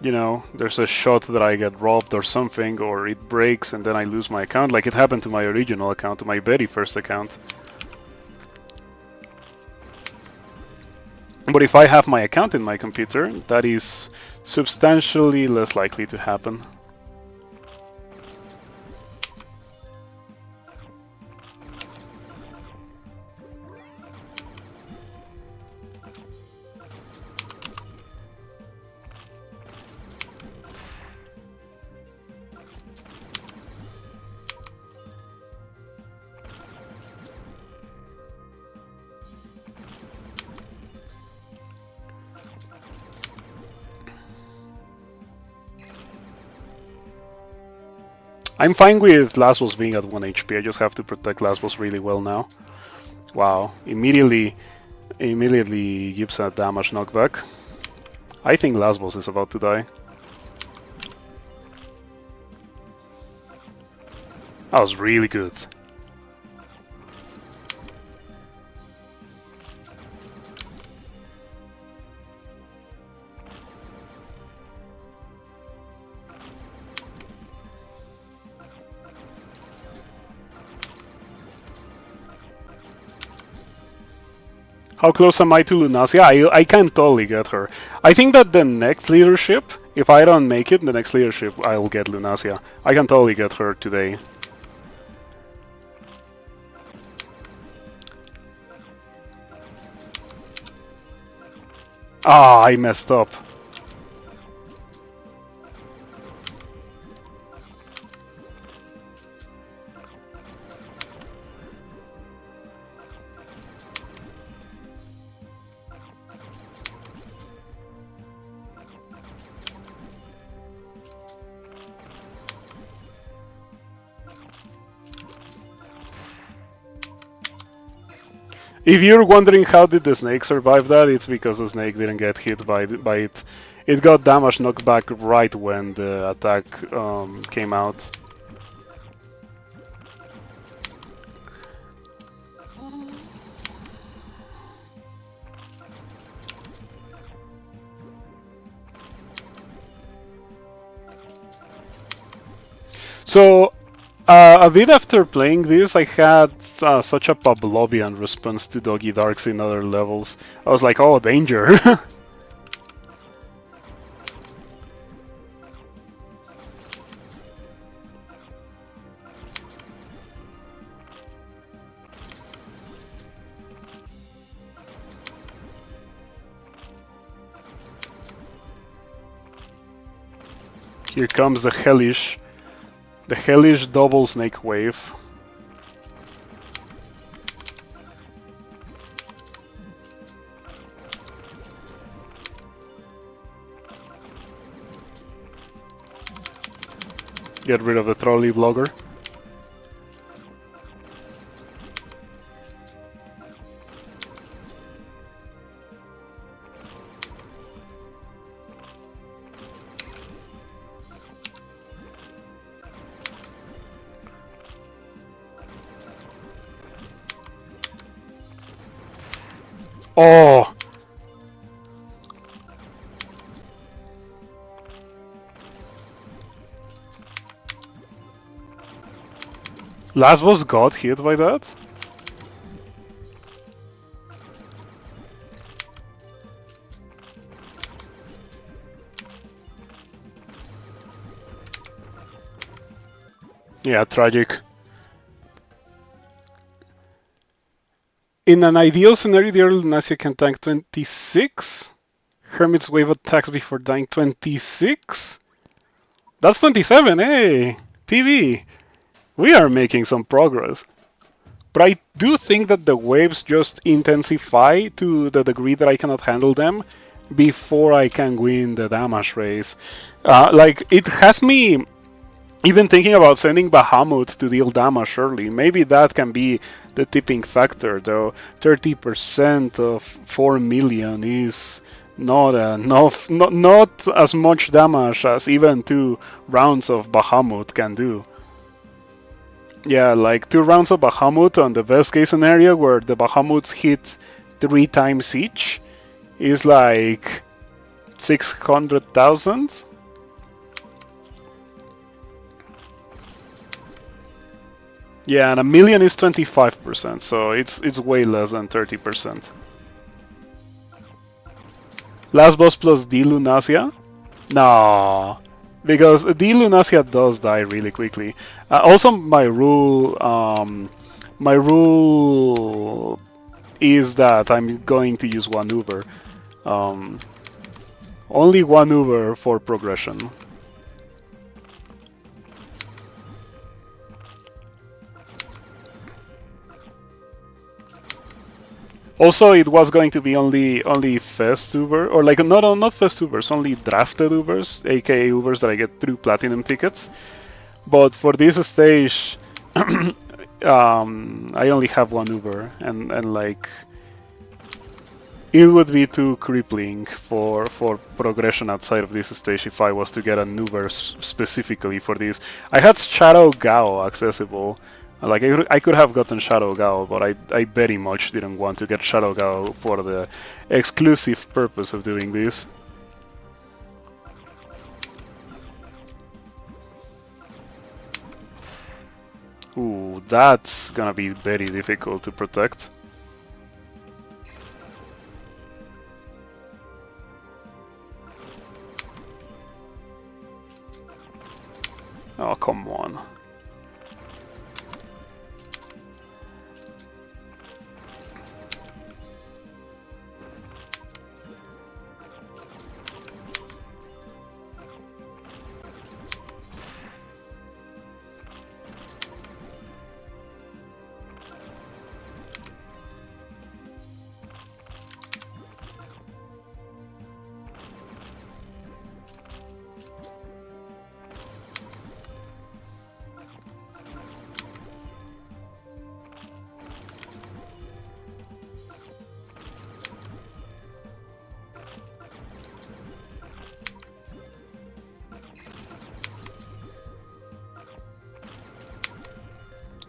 You know, there's a shot that I get robbed or something, or it breaks and then I lose my account, like it happened to my original account, to my very first account. But if I have my account in my computer, that is substantially less likely to happen. I'm fine with last boss being at 1 HP, I just have to protect last boss really well now. Wow, immediately gives a damage knockback. I think last boss is about to die. That was really good. How close am I to Lunasia? I can totally get her. I think that the next leadership, if I don't make it, the next leadership, I'll get Lunasia. I can totally get her today. Ah, I messed up. If you're wondering how did the snake survive that, it's because the snake didn't get hit by it. It got damage knocked back right when the attack came out. So, a bit after playing this, I had such a Pavlovian response to Doggy Darks in other levels. I was like, oh, danger! Here comes the Hellish double snake wave. Get rid of the trolley blogger. Oh! Last boss got hit by that? Yeah, tragic. In an ideal scenario, the early Lunacia can tank 26. Hermit's wave attacks before dying 26. That's 27, hey! PV! We are making some progress. But I do think that the waves just intensify to the degree that I cannot handle them before I can win the damage race. Like, it has me even thinking about sending Bahamut to deal damage early. Maybe that can be the tipping factor, though 30% of 4 million is not enough, not as much damage as even 2 rounds of Bahamut can do. Yeah, like 2 rounds of Bahamut on the best case scenario where the Bahamuts hit 3 times each is like 600,000. Yeah, and a million is 25%, so it's way less than 30%. Last boss plus D Lunacia? No, because D Lunacia does die really quickly. Also, my rule is that I'm going to use one Uber. Only one Uber for progression. Also, it was going to be only fast Uber, or like not fast Ubers, only drafted Ubers, aka Ubers that I get through platinum tickets. But for this stage, I only have one Uber, and like it would be too crippling for progression outside of this stage if I was to get an Uber specifically for this. I had Shadow Gao accessible. Like, I could have gotten Shadow Gao, but I very much didn't want to get Shadow Gao for the exclusive purpose of doing this. Ooh, that's gonna be very difficult to protect. Oh, come on.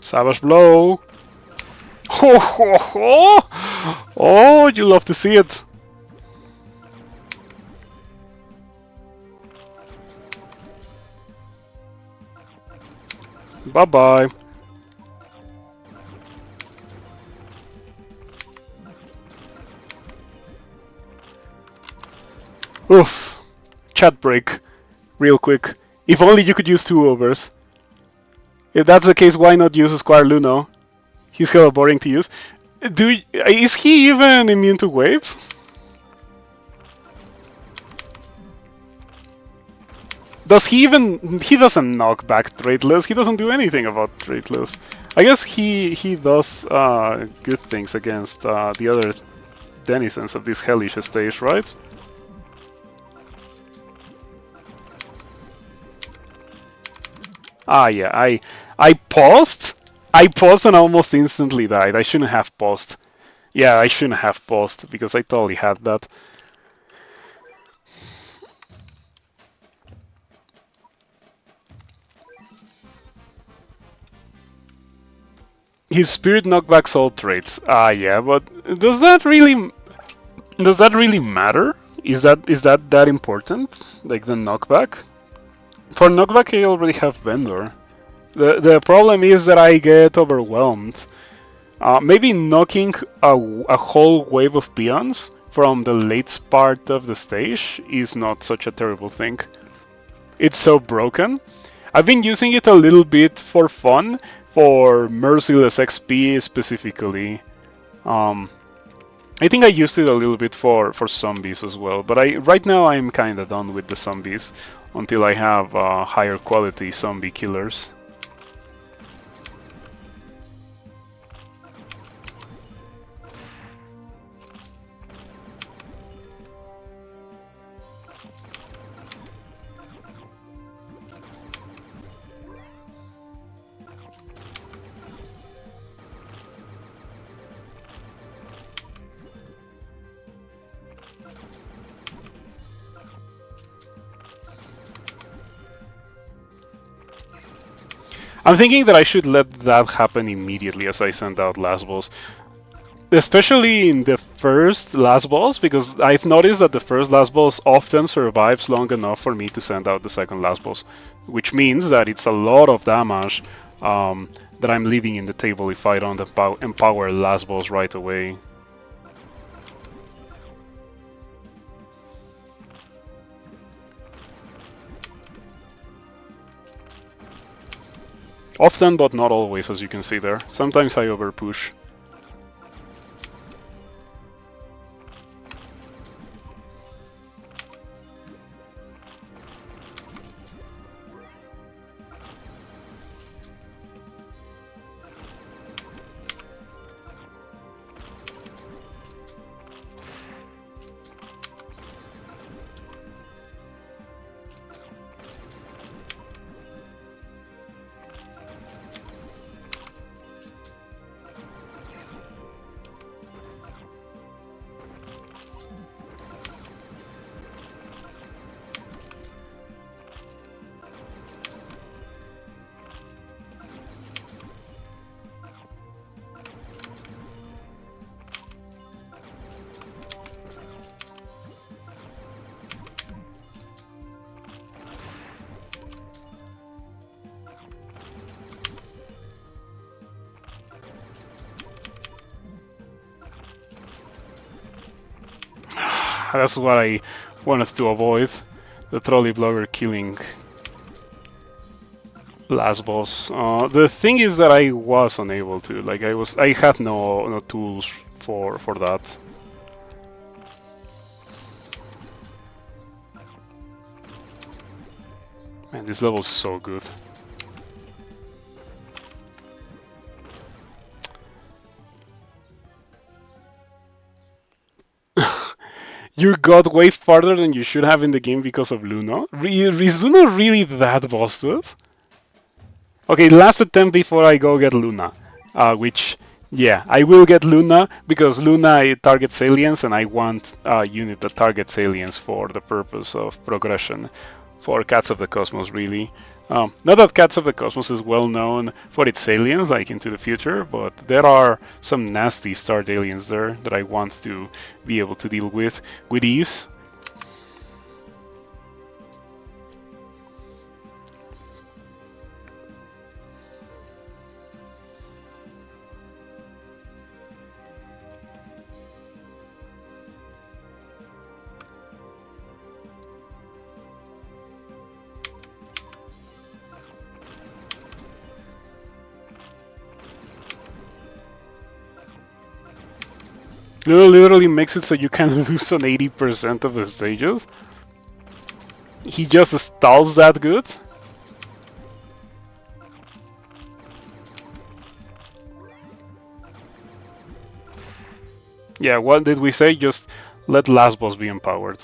Savage blow. Oh, you love to see it. Bye-bye. Oof. Chat break. Real quick. If only you could use 2 overs. If that's the case, why not use a Squire Luno? He's hella boring to use. Is he even immune to waves? Does he even... He doesn't knock back Traitless. He doesn't do anything about Traitless. I guess he does good things against the other denizens of this hellish stage, right? Ah, yeah, I paused? I paused and almost instantly died. I shouldn't have paused. Yeah, I shouldn't have paused because I totally had that. His spirit knockbacks all traits. Ah, yeah, but does that really matter? Is that important? Like the knockback? For knockback, I already have Vendor. The problem is that I get overwhelmed. Maybe knocking a whole wave of peons from the late part of the stage is not such a terrible thing. It's so broken. I've been using it a little bit for fun, for Merciless XP specifically. I think I used it a little bit for zombies as well, but right now I'm kinda done with the zombies until I have higher quality zombie killers. I'm thinking that I should let that happen immediately as I send out last boss. Especially in the first last boss, because I've noticed that the first last boss often survives long enough for me to send out the second last boss. Which means that it's a lot of damage that I'm leaving in the table if I don't empower last boss right away. Often, but not always, as you can see there. Sometimes I overpush. That's what I wanted to avoid. The trolley blogger killing last boss. The thing is that I was unable to. Like I had no tools for that. Man, this level is so good. You got way farther than you should have in the game because of Luna. Is Luna really that busted? Okay, last attempt before I go get Luna. Which, yeah, I will get Luna because Luna targets aliens and I want a unit that targets aliens for the purpose of progression. for Cats of the Cosmos, really. Not that Cats of the Cosmos is well known for its aliens, like Into the Future, but there are some nasty starred aliens there that I want to be able to deal with ease. Literally makes it so you can lose on 80% of the stages. He just stalls that good. Yeah, what did we say? Just let last boss be empowered.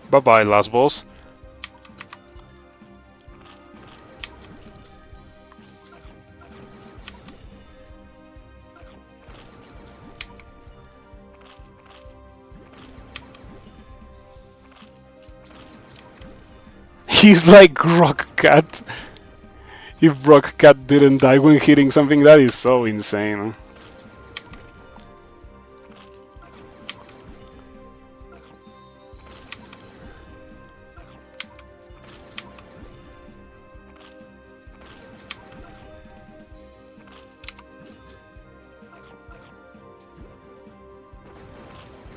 Bye bye, last boss. He's like Rock Cat. If Rock Cat didn't die when hitting something, that is so insane.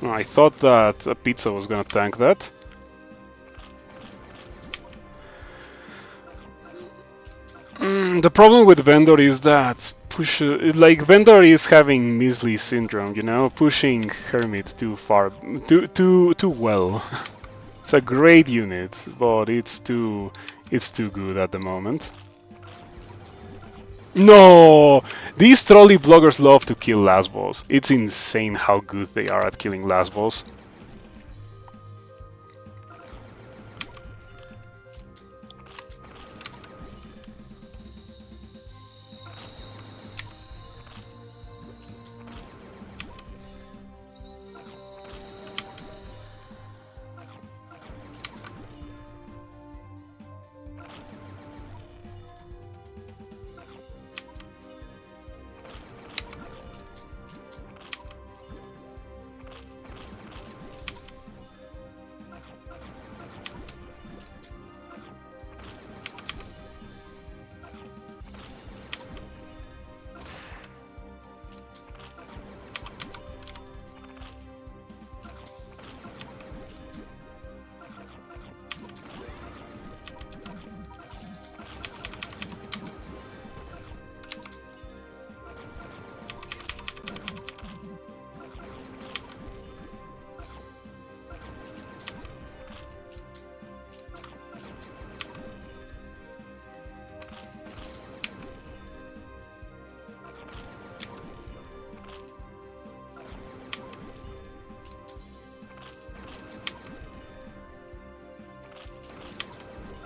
I thought that a pizza was gonna tank that. The problem with Vendor is that like Vendor is having Measly syndrome, you know, pushing Hermit too far, too well. It's a great unit, but it's too good at the moment. No! These trolley bloggers love to kill last boss. It's insane how good they are at killing last boss.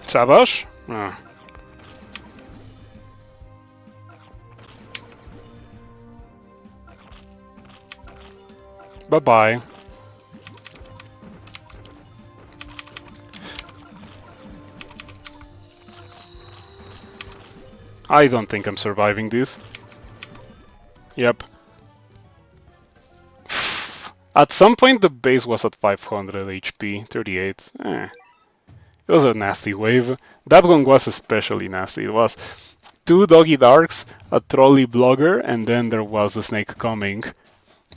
Savage? Ah. Bye-bye. I don't think I'm surviving this. Yep. At some point the base was at 500 HP, 38. It was a nasty wave. That one was especially nasty. It was 2 doggy darks, a trolley blogger, and then there was the snake coming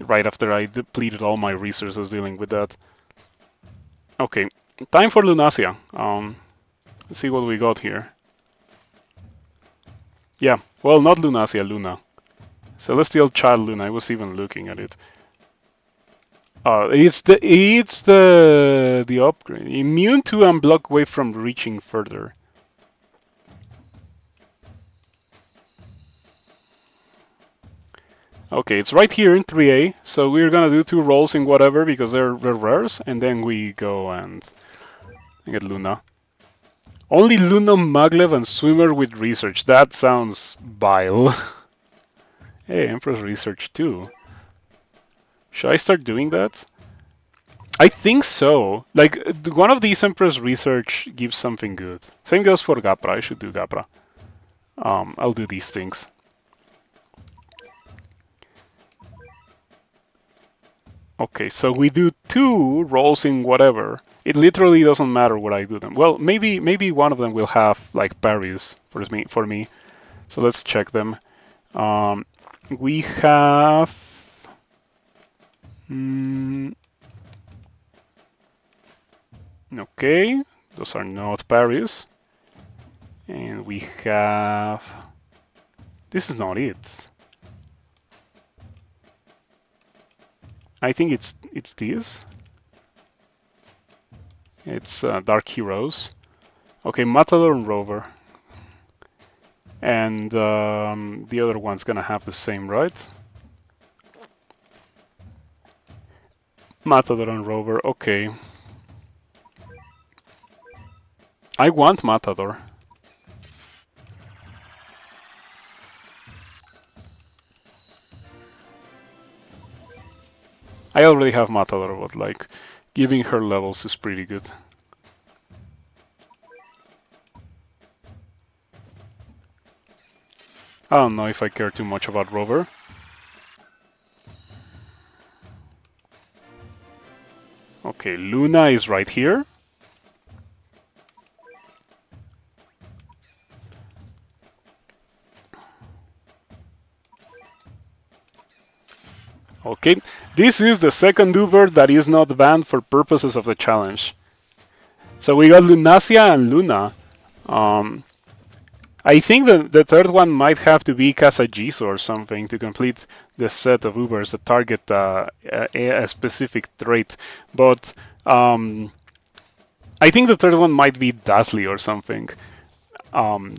right after I depleted all my resources dealing with that. Okay, time for Lunacia. Let's see what we got here. Yeah, well, not Lunacia, Luna. Celestial Child Luna, I was even looking at it. It's the upgrade. Immune to unblock wave from reaching further. Okay, it's right here in 3A, so we're gonna do 2 rolls in whatever because they're rares, and then we go and get Luna. Only Luna, Maglev, and Swimmer with research. That sounds vile. Hey, Empress research too. Should I start doing that? I think so. Like, one of these Empress research gives something good. Same goes for Gapra. I should do Gapra. I'll do these things. Okay, so we do 2 rolls in whatever. It literally doesn't matter what I do them. Well, maybe one of them will have like parries for me. So let's check them. We have. Okay, those are not parries. And we have. This is not it. I think it's this. It's Dark Heroes. Okay, Matador and Rover. And the other one's gonna have the same, right? Matador and Rover, okay. I want Matador. I already have Matador, but like giving her levels is pretty good. I don't know if I care too much about Rover. Okay, Luna is right here. Okay, this is the second Uber that is not banned for purposes of the challenge. So we got Lunacia and Luna. I think the third one might have to be Kasajiso or something to complete the set of Ubers that target a specific trait. But I think the third one might be Dazzly or something.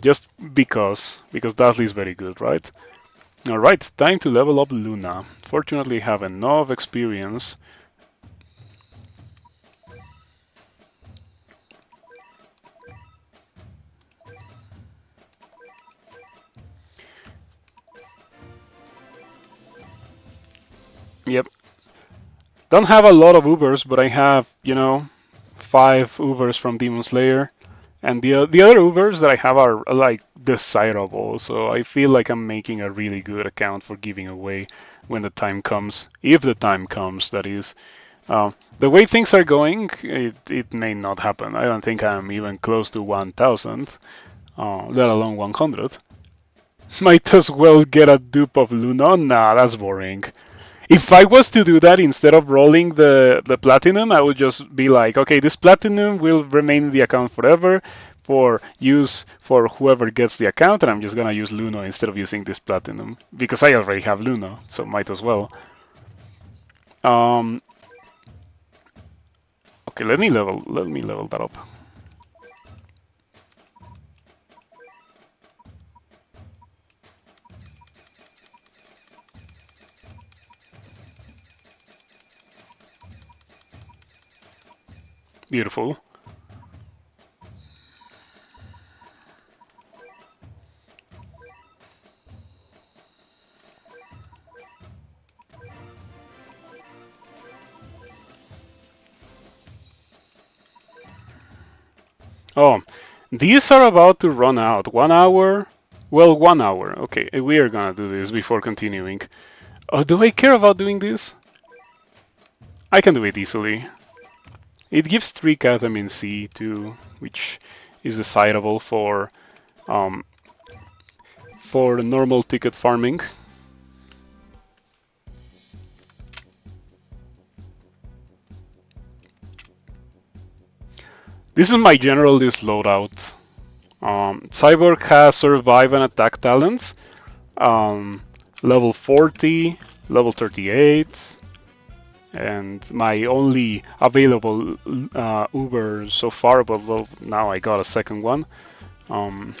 Just because Dazzly is very good, right? Alright, time to level up Luna. Fortunately, have enough experience. Yep. Don't have a lot of Ubers, but I have, 5 Ubers from Demon Slayer. And the other Ubers that I have are like desirable, so I feel like I'm making a really good account for giving away when the time comes. If the time comes, that is. The way things are going, it may not happen. I don't think I'm even close to 1,000, let alone 100. Might as well get a dupe of Luna. Nah, that's boring. If I was to do that instead of rolling the platinum, I would just be like, okay, this platinum will remain in the account forever for use for whoever gets the account, and I'm just gonna use Luna instead of using this platinum because I already have Luna, so might as well. Okay, let me level that up. Beautiful. Oh, these are about to run out. 1 hour? Well, 1 hour. Okay, we are gonna do this before continuing. Oh, do I care about doing this? I can do it easily. It gives 3 vitamin C too, which is desirable for normal ticket farming. This is my general list loadout. Cyborg has survive and attack talents. Level 40, level 38. And my only available Uber so far, but well, now I got a second one. Um,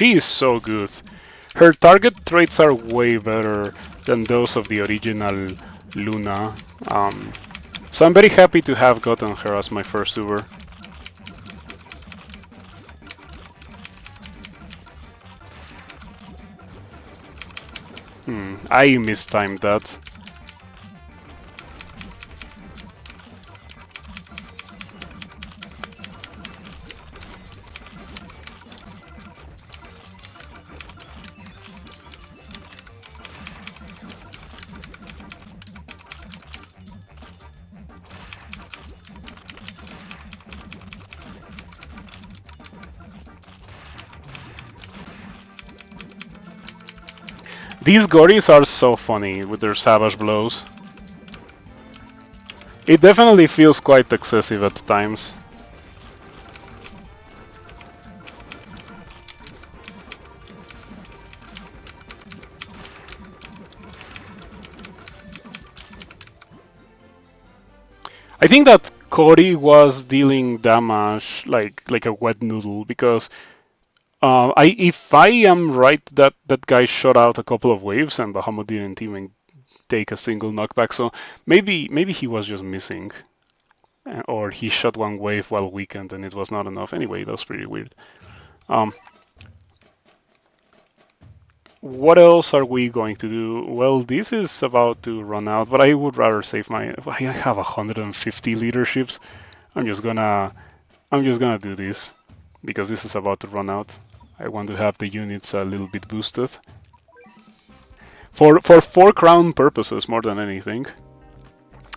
she is so good. Her target traits are way better than those of the original Luna. So I'm very happy to have gotten her as my first Uber. I mistimed that. These gories are so funny with their savage blows. It definitely feels quite excessive at times. I think that Cory was dealing damage like a wet noodle because if I am right, that guy shot out a couple of waves and Bahamut didn't even take a single knockback. So maybe he was just missing, or he shot one wave while weakened and it was not enough. Anyway, that was pretty weird. Um, what else are we going to do? Well, this is about to run out, but I would rather save my. I have 150 leaderships. I'm just gonna do this because this is about to run out. I want to have the units a little bit boosted for 4 crown purposes more than anything.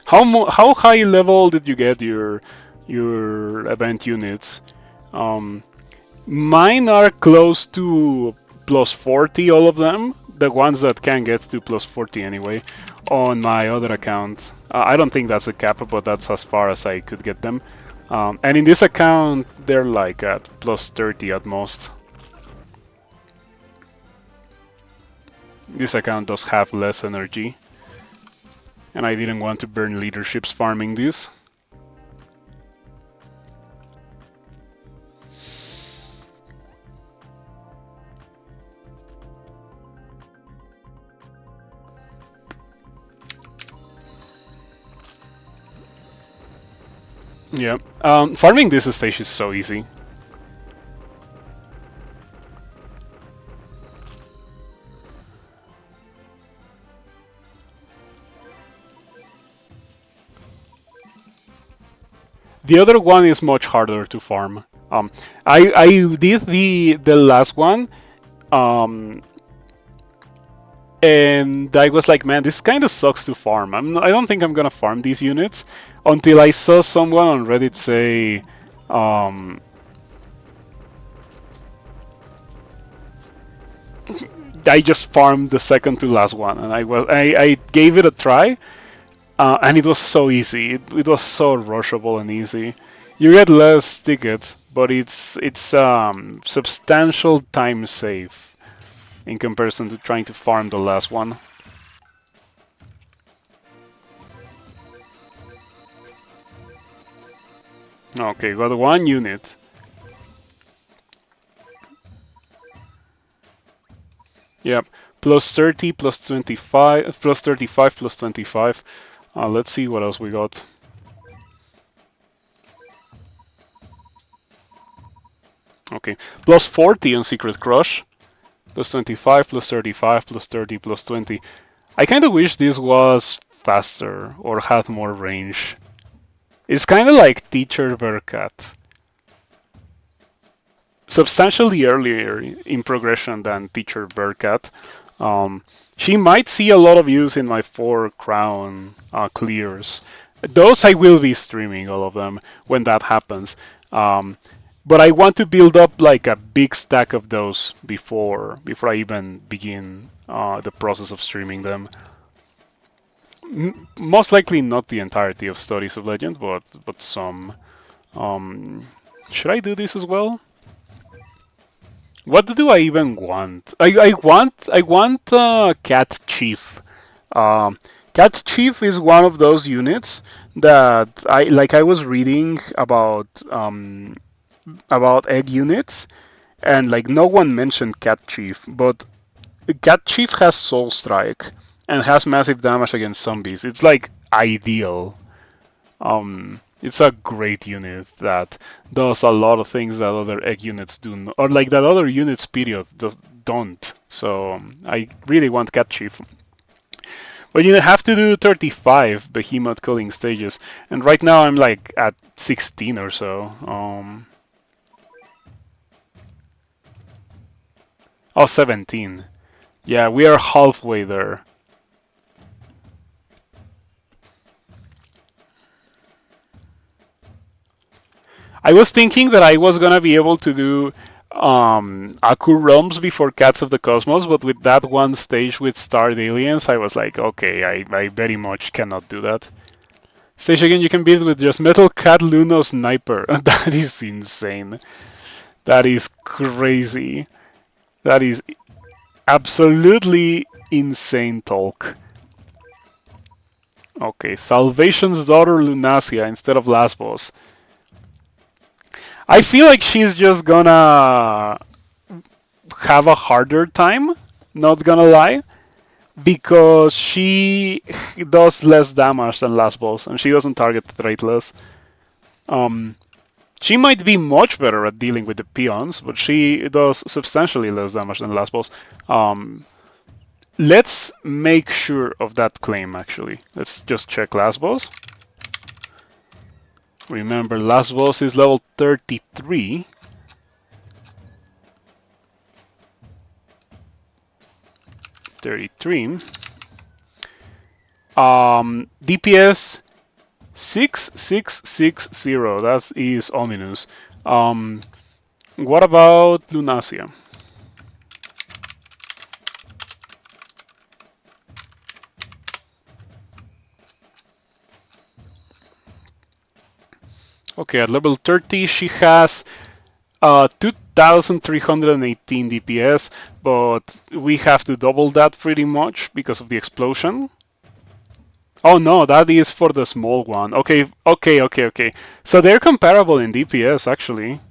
How high level did you get your event units? Mine are close to plus 40, all of them. The ones that can get to plus 40 anyway. On my other account, I don't think that's a cap, but that's as far as I could get them. And in this account, they're like at plus 30 at most. This account does have less energy, and I didn't want to burn leaderships farming this. Yeah, farming this stage is so easy. The other one is much harder to farm. I did the last one, and I was like, man, this kind of sucks to farm. I don't think I'm gonna farm these units until I saw someone on Reddit say, I just farmed the second to last one, and I gave it a try, and it was so easy. It was so rushable and easy. You get less tickets, but it's substantial time save in comparison to trying to farm the last one. Okay, got 1 unit. Yep, plus 30, plus 25, plus 35, plus 25. Let's see what else we got. Okay, plus 40 on Secret Crush, plus 25, plus 35, plus 30, plus 20. I kind of wish this was faster or had more range. It's kind of like Teacher Bearcat. Substantially earlier in progression than Teacher Bearcat. She might see a lot of use in my 4 crown clears, Those I will be streaming all of them when that happens. Um, but I want to build up like a big stack of those before I even begin the process of streaming them. Most likely not the entirety of Stories of Legend, but some. Um, should I do this as well? What do I even want? I want Cat Chief. Um, Cat Chief is one of those units that I was reading about egg units, and like no one mentioned Cat Chief, but Cat Chief has Soul Strike and has massive damage against zombies. It's like ideal. It's a great unit that does a lot of things that other egg units do, or like that other units period don't. So I really want Cat Chief. But you have to do 35 behemoth coding stages, and right now I'm like at 16 or so. Oh, 17. Yeah, we are halfway there. I was thinking that I was gonna be able to do Aku Realms before Cats of the Cosmos, but with that one stage with Starred Aliens, I was like, okay, I very much cannot do that. Stage again, you can beat with just Metal Cat Luno Sniper. That is insane. That is crazy. That is absolutely insane talk. Okay, Salvation's daughter Lunacia instead of Last Boss. I feel like she's just gonna have a harder time, not gonna lie, because she does less damage than Last Boss, and she doesn't target the less. Um, she might be much better at dealing with the peons, but she does substantially less damage than Last Boss. Let's make sure of that claim, actually. Let's just check Last Boss. Remember, Last Boss is level 33. 33. DPS 6660. That is ominous. What about Lunacia? Okay, at level 30 she has 2318 DPS, but we have to double that pretty much because of the explosion. Oh no, that is for the small one. Okay. So they're comparable in DPS actually.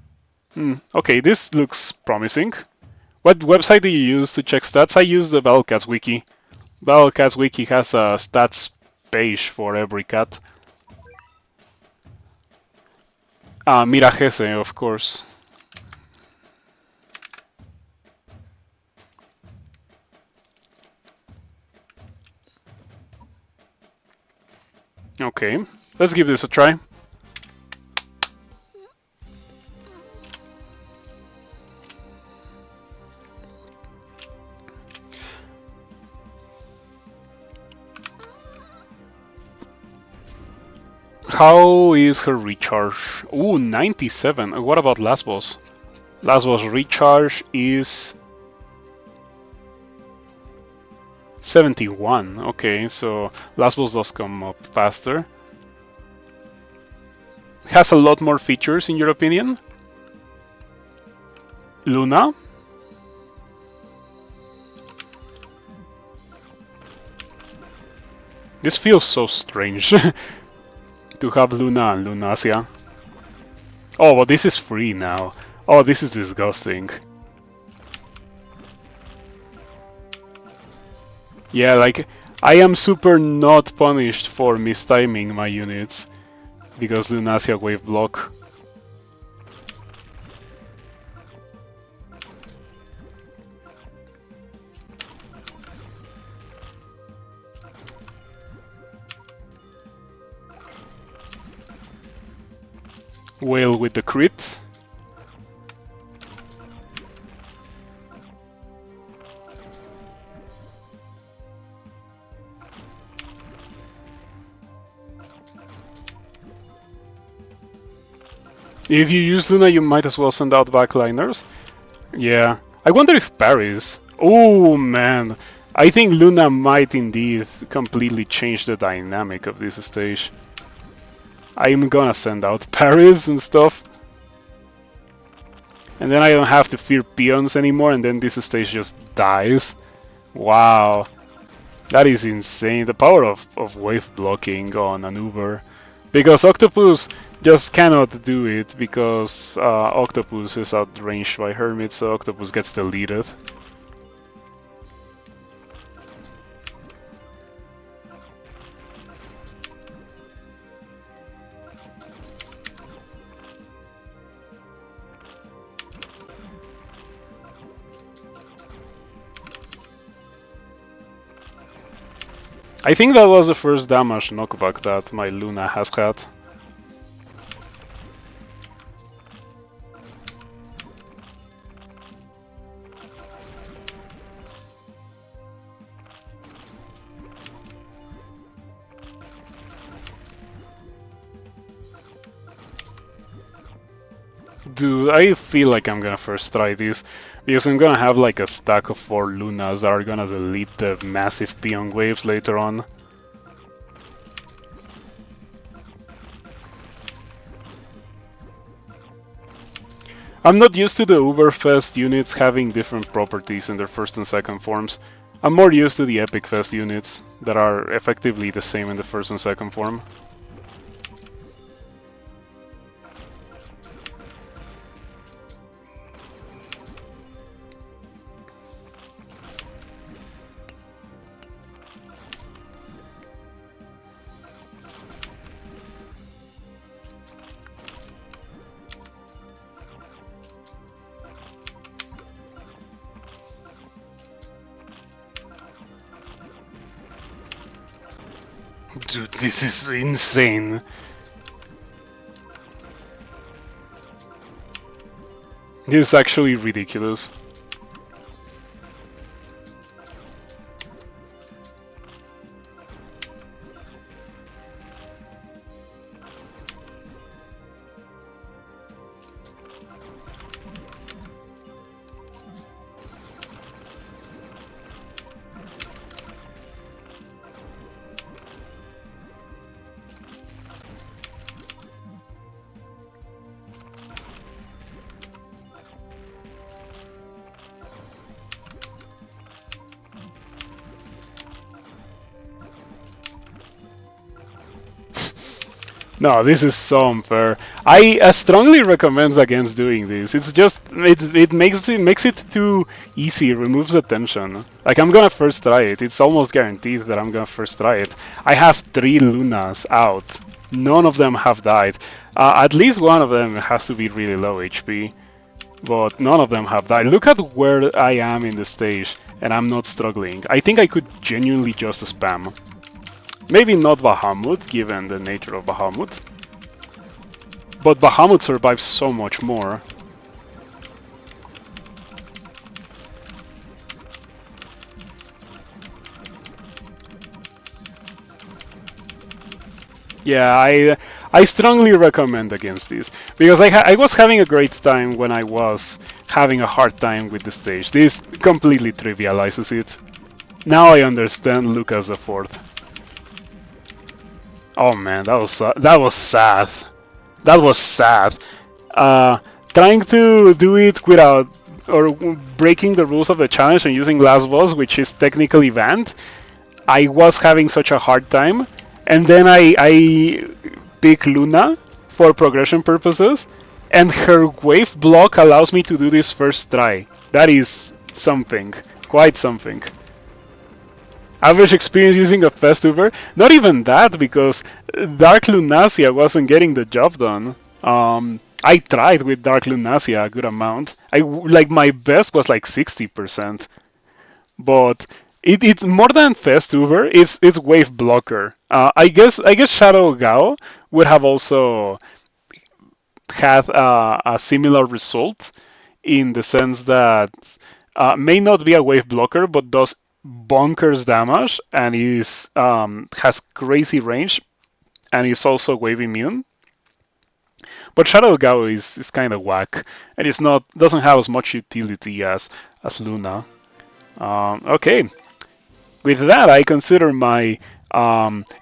Okay, this looks promising. What website do you use to check stats? I use the Battlecats wiki. Battlecats wiki has a stats page for every cat. Miragese, of course. Okay, let's give this a try. How is her recharge? Ooh, 97. What about Last Boss? Last Boss recharge is 71. Okay, so Last Boss does come up faster. Has a lot more features in your opinion? Luna? This feels so strange to have Luna and Lunacia. Oh, but this is free now. Oh, this is disgusting. Yeah, like, I am super not punished for mistiming my units because Lunacia wave block. Whale with the crit. If you use Luna, you might as well send out backliners. Yeah. I wonder if Paris. Oh man. I think Luna might indeed completely change the dynamic of this stage. I'm gonna send out Paris and stuff. And then I don't have to fear peons anymore, and then this stage just dies. Wow. That is insane. The power of wave blocking on an Uber. Because Octopus just cannot do it because Octopus is outranged by Hermit, so Octopus gets deleted. I think that was the first damage knockback that my Luna has had. Dude, I feel like I'm gonna first try this, because I'm gonna have like a stack of 4 Lunas that are gonna delete the massive peon waves later on. I'm not used to the Uberfest units having different properties in their first and second forms. I'm more used to the Epic Fest units that are effectively the same in the first and second form. Dude, this is insane. This is actually ridiculous. No, this is so unfair. I strongly recommend against doing this. It's just it makes it too easy. It removes the tension. Like I'm gonna first try it. It's almost guaranteed that I'm gonna first try it. I have 3 Lunas out. None of them have died. At least one of them has to be really low HP, but none of them have died. Look at where I am in the stage, and I'm not struggling. I think I could genuinely just spam. Maybe not Bahamut, given the nature of Bahamut. But Bahamut survives so much more. Yeah, I strongly recommend against this. Because I was having a great time when I was having a hard time with the stage. This completely trivializes it. Now I understand Lucas the Fourth. Oh man, that was sad. That was sad. Trying to do it without or breaking the rules of the challenge and using last boss, which is technically banned, I was having such a hard time. And then I pick Luna for progression purposes, and her wave block allows me to do this first try. That is something, quite something. Average experience using a fast Uber? Not even that, because Dark Lunasia wasn't getting the job done. I tried with Dark Lunasia a good amount. Like my best was like 60%, but it's more than fast Uber. It's wave blocker. I guess Shadow Gao would have also had a similar result in the sense that may not be a wave blocker, but does bonkers damage and is has crazy range and is also wave immune. But Shadow Gao is kind of whack, and it's not doesn't have as much utility as Luna. Okay, with that, I consider my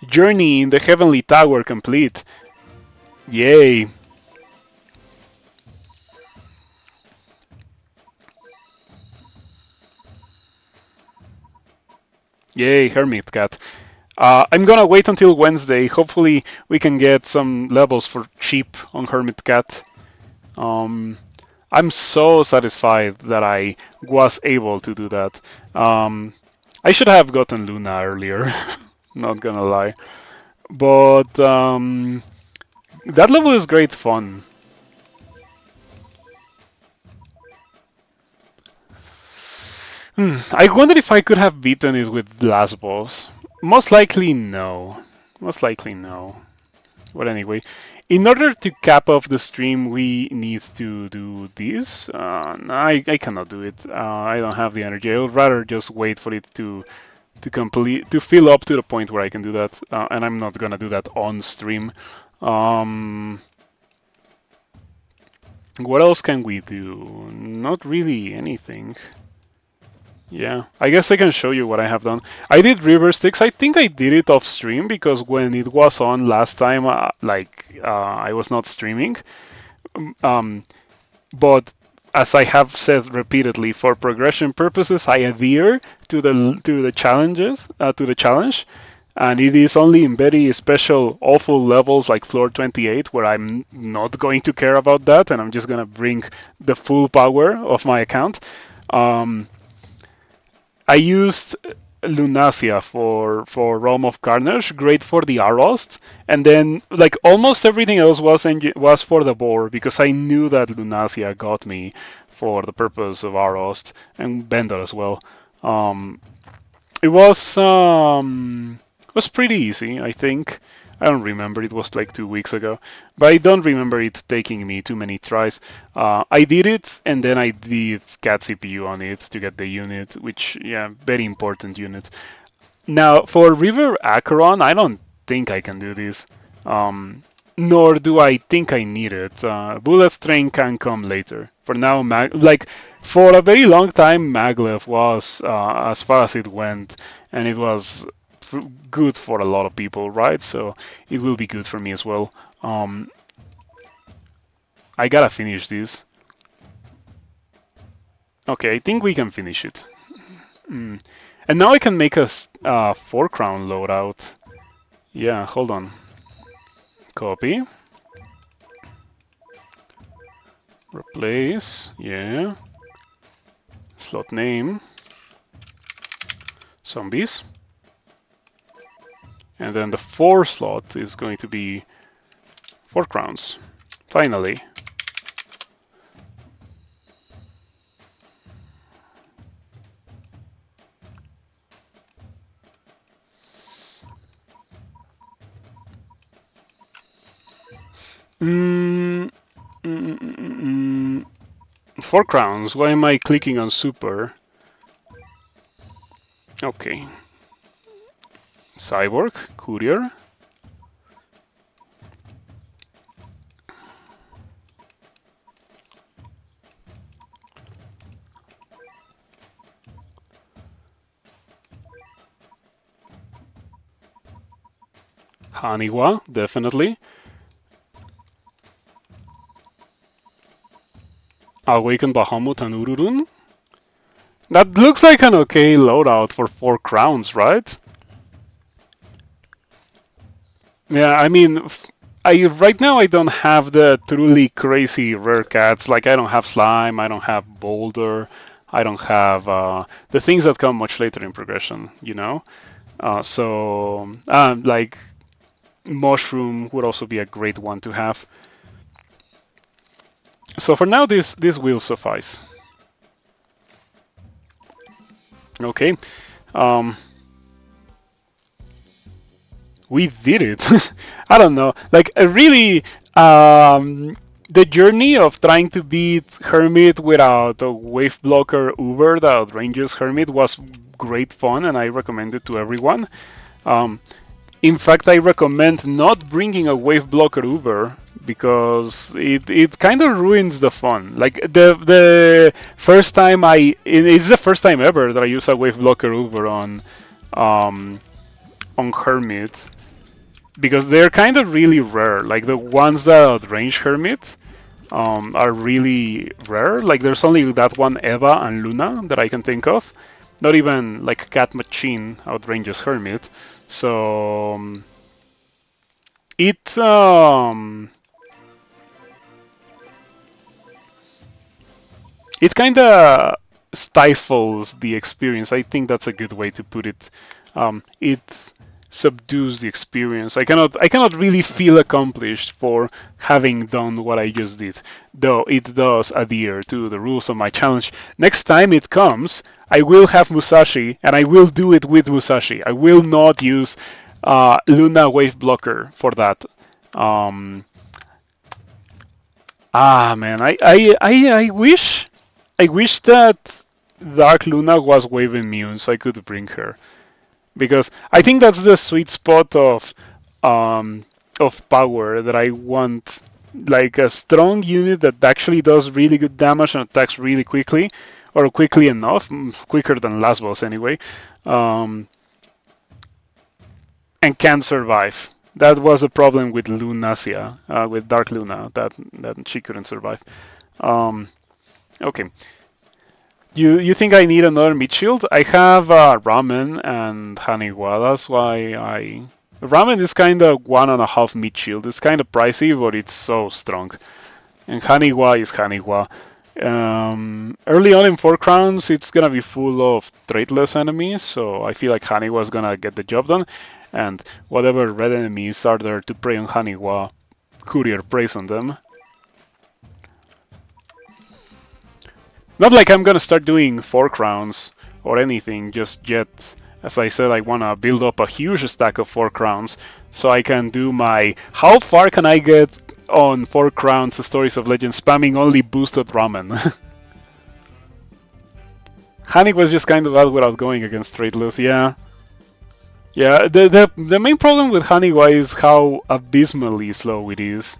journey in the Heavenly Tower complete. Yay! Yay, Hermit Cat. I'm gonna wait until Wednesday. Hopefully, we can get some levels for cheap on Hermit Cat. Um, I'm so satisfied that I was able to do that. I should have gotten Luna earlier, not gonna lie. But that level is great fun. I wonder if I could have beaten it with last boss. Most likely no. Most likely no. But anyway, in order to cap off the stream, we need to do this. No, I cannot do it. I don't have the energy. I would rather just wait for it to fill up to the point where I can do that, and I'm not gonna do that on stream. What else can we do? Not really anything. Yeah, I guess I can show you what I have done. I did river sticks. I think I did it off stream because when it was on last time, I was not streaming. Um, but as I have said repeatedly, for progression purposes, I adhere to the challenges to the challenge, and it is only in very special awful levels like floor 28 where I'm not going to care about that, and I'm just gonna bring the full power of my account. Um, I used Lunacia for Realm of Carnage, great for the Arost, and then like almost everything else was for the boar because I knew that Lunacia got me for the purpose of Arost and Bender as well. Um, it was pretty easy, I think. I don't remember. It was like 2 weeks ago, but I don't remember it taking me too many tries. I did it, and then I did cat CPU on it to get the unit, which yeah, very important unit. Now for River Acheron, I don't think I can do this. Nor do I think I need it. Bullet Train can come later. For now, for a very long time, Maglev was as far as it went, and it was good for a lot of people, right? So it will be good for me as well. I gotta finish this. Okay, I think we can finish it. And now I can make a 4-crown loadout. Yeah, hold on. Copy. Replace. Yeah. Slot name. Zombies. And then the 4 slot is going to be 4 crowns. Finally. Mm, 4 crowns. Why am I clicking on super? Okay. Cyborg, courier. Haniwa, definitely. Awaken Bahamut and Ururun. That looks like an okay loadout for 4 crowns, right? Yeah, I mean, right now I don't have the truly crazy rare cats. Like I don't have slime, I don't have boulder, I don't have the things that come much later in progression. Like mushroom would also be a great one to have. So for now, this will suffice. Okay. We did it. I don't know. Like, really, the journey of trying to beat Hermit without a wave blocker Uber that ranges Hermit was great fun, and I recommend it to everyone. In fact, I recommend not bringing a wave blocker Uber because it kind of ruins the fun. Like the first time it's the first time ever that I use a wave blocker Uber um on Hermit because they're kind of really rare. Like the ones that outrange Hermit are really rare. Like there's only that one Eva and Luna that I can think of. Not even like Cat Machine outranges Hermit. So it it kind of stifles the experience. I think that's a good way to put it. It subdues the experience. I cannot really feel accomplished for having done what I just did, though it does adhere to the rules of my challenge. Next time it comes, I will have Musashi, and I will do it with Musashi. I will not use Luna Wave Blocker for that. Um, man, I wish that Dark Luna was wave immune so I could bring her because I think that's the sweet spot of power that I want, like a strong unit that actually does really good damage and attacks really quickly, or quickly enough, quicker than last boss anyway, um, and can survive. That was a problem with Lunacia, with Dark Luna, that she couldn't survive. Um, okay, you think I need another mid shield? I have ramen and Haniwa. That's why I ramen is kind of 1.5 mid shield. It's kind of pricey, but it's so strong. And Haniwa is Haniwa. Early on in 4 crowns, it's gonna be full of traitless enemies, so I feel like Haniwa is gonna get the job done. And whatever red enemies are there to prey on Haniwa, Courier preys on them. Not like I'm gonna start doing 4 crowns or anything just yet. As I said, I wanna build up a huge stack of 4 crowns so I can do my how far can I get on 4 crowns Stories of Legend spamming only boosted ramen. Hanik was just kind of out without going against Traitless, yeah. Yeah, the main problem with Haniwa is how abysmally slow it is.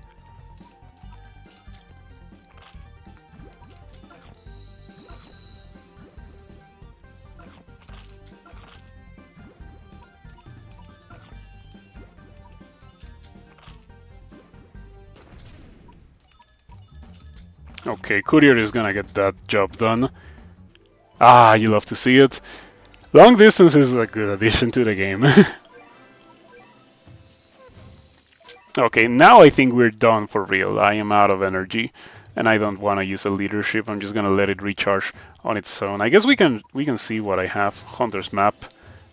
Okay, Courier is gonna get that job done. Ah, you love to see it. Long distance is a good addition to the game. Okay, now I think we're done for real. I am out of energy, and I don't want to use a leadership. I'm just gonna let it recharge on its own. I guess we can see what I have. Hunter's map.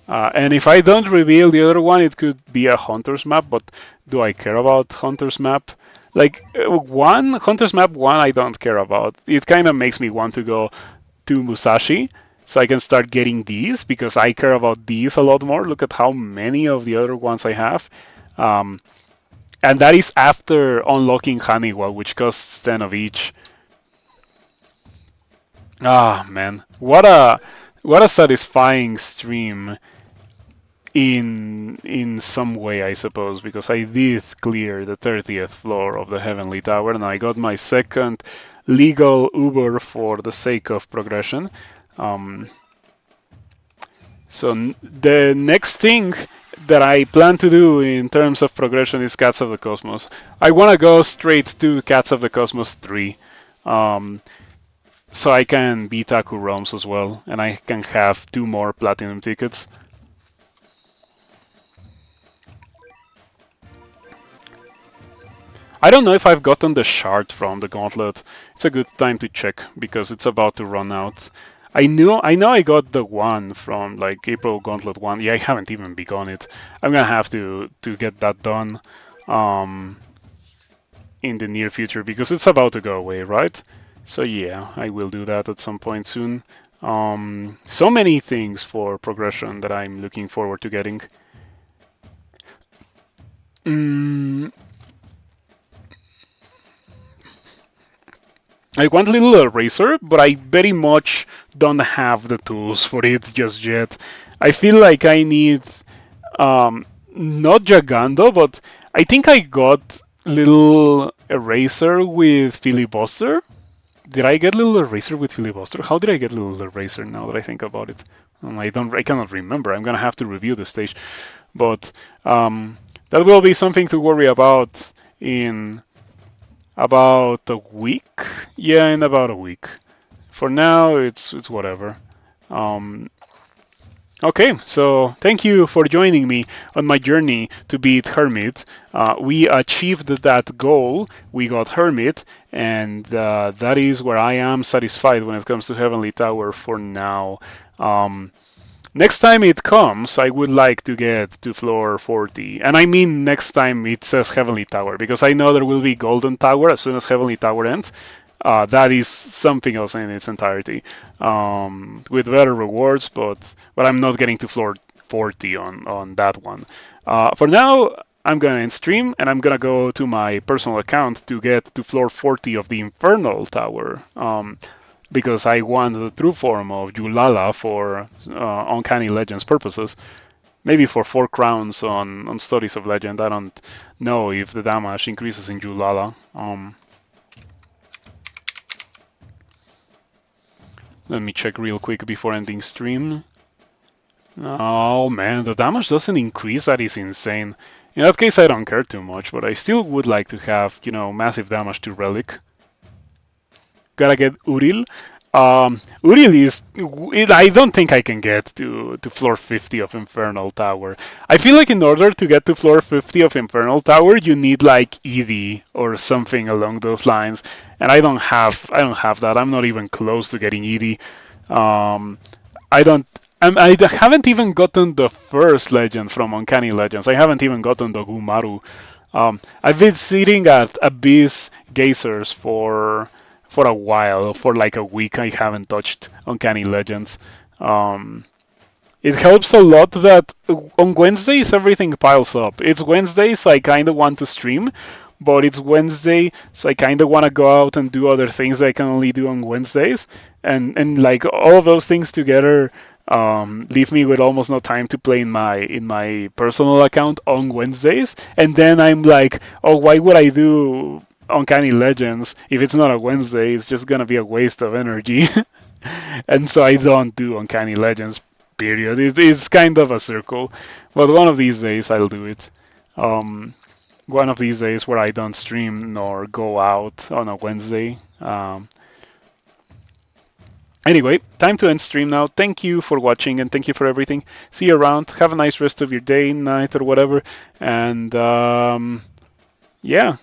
And if I don't reveal the other one, it could be a Hunter's map, but do I care about Hunter's map? Like, Hunter's map 1 I don't care about. It kind of makes me want to go to Musashi, so I can start getting these, because I care about these a lot more. Look at how many of the other ones I have. And that is after unlocking Haniwa, which costs 10 of each. Ah, man. What a satisfying stream in some way, I suppose, because I did clear the 30th floor of the Heavenly Tower, and I got my second legal Uber for the sake of progression. So the next thing that I plan to do in terms of progression is Cats of the Cosmos. I want to go straight to Cats of the Cosmos 3. So I can beat Aku Realms as well, and I can have 2 more platinum tickets. I don't know if I've gotten the shard from the gauntlet. It's a good time to check because it's about to run out. I know I got the one from like April Gauntlet 1. Yeah, I haven't even begun it. I'm gonna have to get that done in the near future because it's about to go away, right? So yeah, I will do that at some point soon. So many things for progression that I'm looking forward to getting. I want Little Eraser, but I very much don't have the tools for it just yet. I feel like I need Not Jagando, but I think I got little eraser with filibuster. Did I get little eraser with filibuster? How did I get little eraser now that I think about it? I cannot remember. I'm gonna have to review the stage, but that will be something to worry about in about a week. Yeah, in about a week. For now, it's whatever. Um, Okay, so thank you for joining me on my journey to beat Hermit. We achieved that goal. We got Hermit, and that is where I am satisfied when it comes to Heavenly Tower for now. Um, Next time it comes, I would like to get to floor 40. And I mean next time it says Heavenly Tower, because I know there will be Golden Tower as soon as Heavenly Tower ends. That is something else in its entirety, with better rewards, but I'm not getting to floor 40 on that one. For now, I'm gonna end stream and I'm gonna go to my personal account to get to floor 40 of the Infernal Tower. Because I want the true form of Julala for Uncanny Legends purposes. Maybe for 4 crowns on Studies of Legend. I don't know if the damage increases in Julala. Let me check real quick before ending stream. Oh man, the damage doesn't increase. That is insane. In that case, I don't care too much, but I still would like to have, massive damage to Relic. Gotta get Uril. Uril is. I don't think I can get to floor 50 of Infernal Tower. I feel like in order to get to floor 50 of Infernal Tower, you need like ED or something along those lines, and I don't have. I don't have that. I'm not even close to getting ED. I don't. I haven't even gotten the first legend from Uncanny Legends. I haven't even gotten the Gumaru. I've been sitting at Abyss Gazers for a while, for like a week. I haven't touched Uncanny Legends. It helps a lot that on Wednesdays everything piles up. It's Wednesday, so I kind of want to stream, but it's Wednesday, so I kind of want to go out and do other things that I can only do on Wednesdays, and like all of those things together leave me with almost no time to play in my personal account on Wednesdays, and then I'm like, oh, why would I do Uncanny Legends if it's not a Wednesday? It's just gonna be a waste of energy, and so I don't do Uncanny Legends. Period. It's kind of a circle, but one of these days I'll do it. Um, One of these days where I don't stream nor go out on a Wednesday. Anyway, time to end stream now. Thank you for watching and thank you for everything. See you around. Have a nice rest of your day, night, or whatever. And yeah,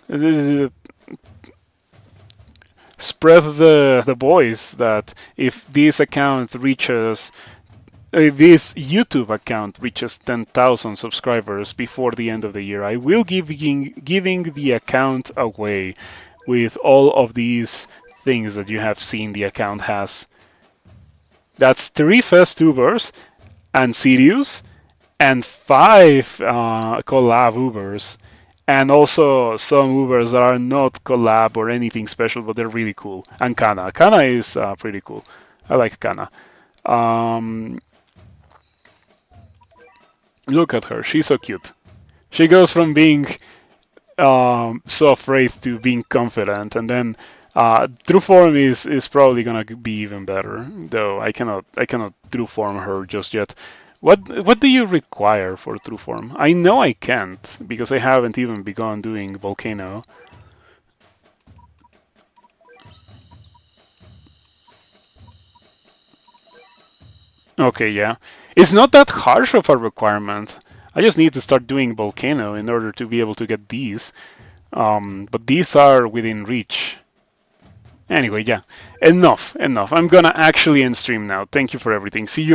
spread the voice that if this YouTube account reaches 10,000 subscribers before the end of the year, I will giving the account away with all of these things that you have seen the account has. That's 3 Festubers and Sirius and 5 collab Ubers. And also some Ubers that are not collab or anything special, but they're really cool. And Kana. Kana is pretty cool. I like Kana. Look at her. She's so cute. She goes from being so afraid to being confident, and then true form is probably gonna be even better. Though I cannot true form her just yet. What do you require for true form? I know I can't because I haven't even begun doing volcano. Okay, yeah. It's not that harsh of a requirement. I just need to start doing volcano in order to be able to get these. But these are within reach. Anyway, yeah. Enough. I'm gonna actually end stream now. Thank you for everything. See you around.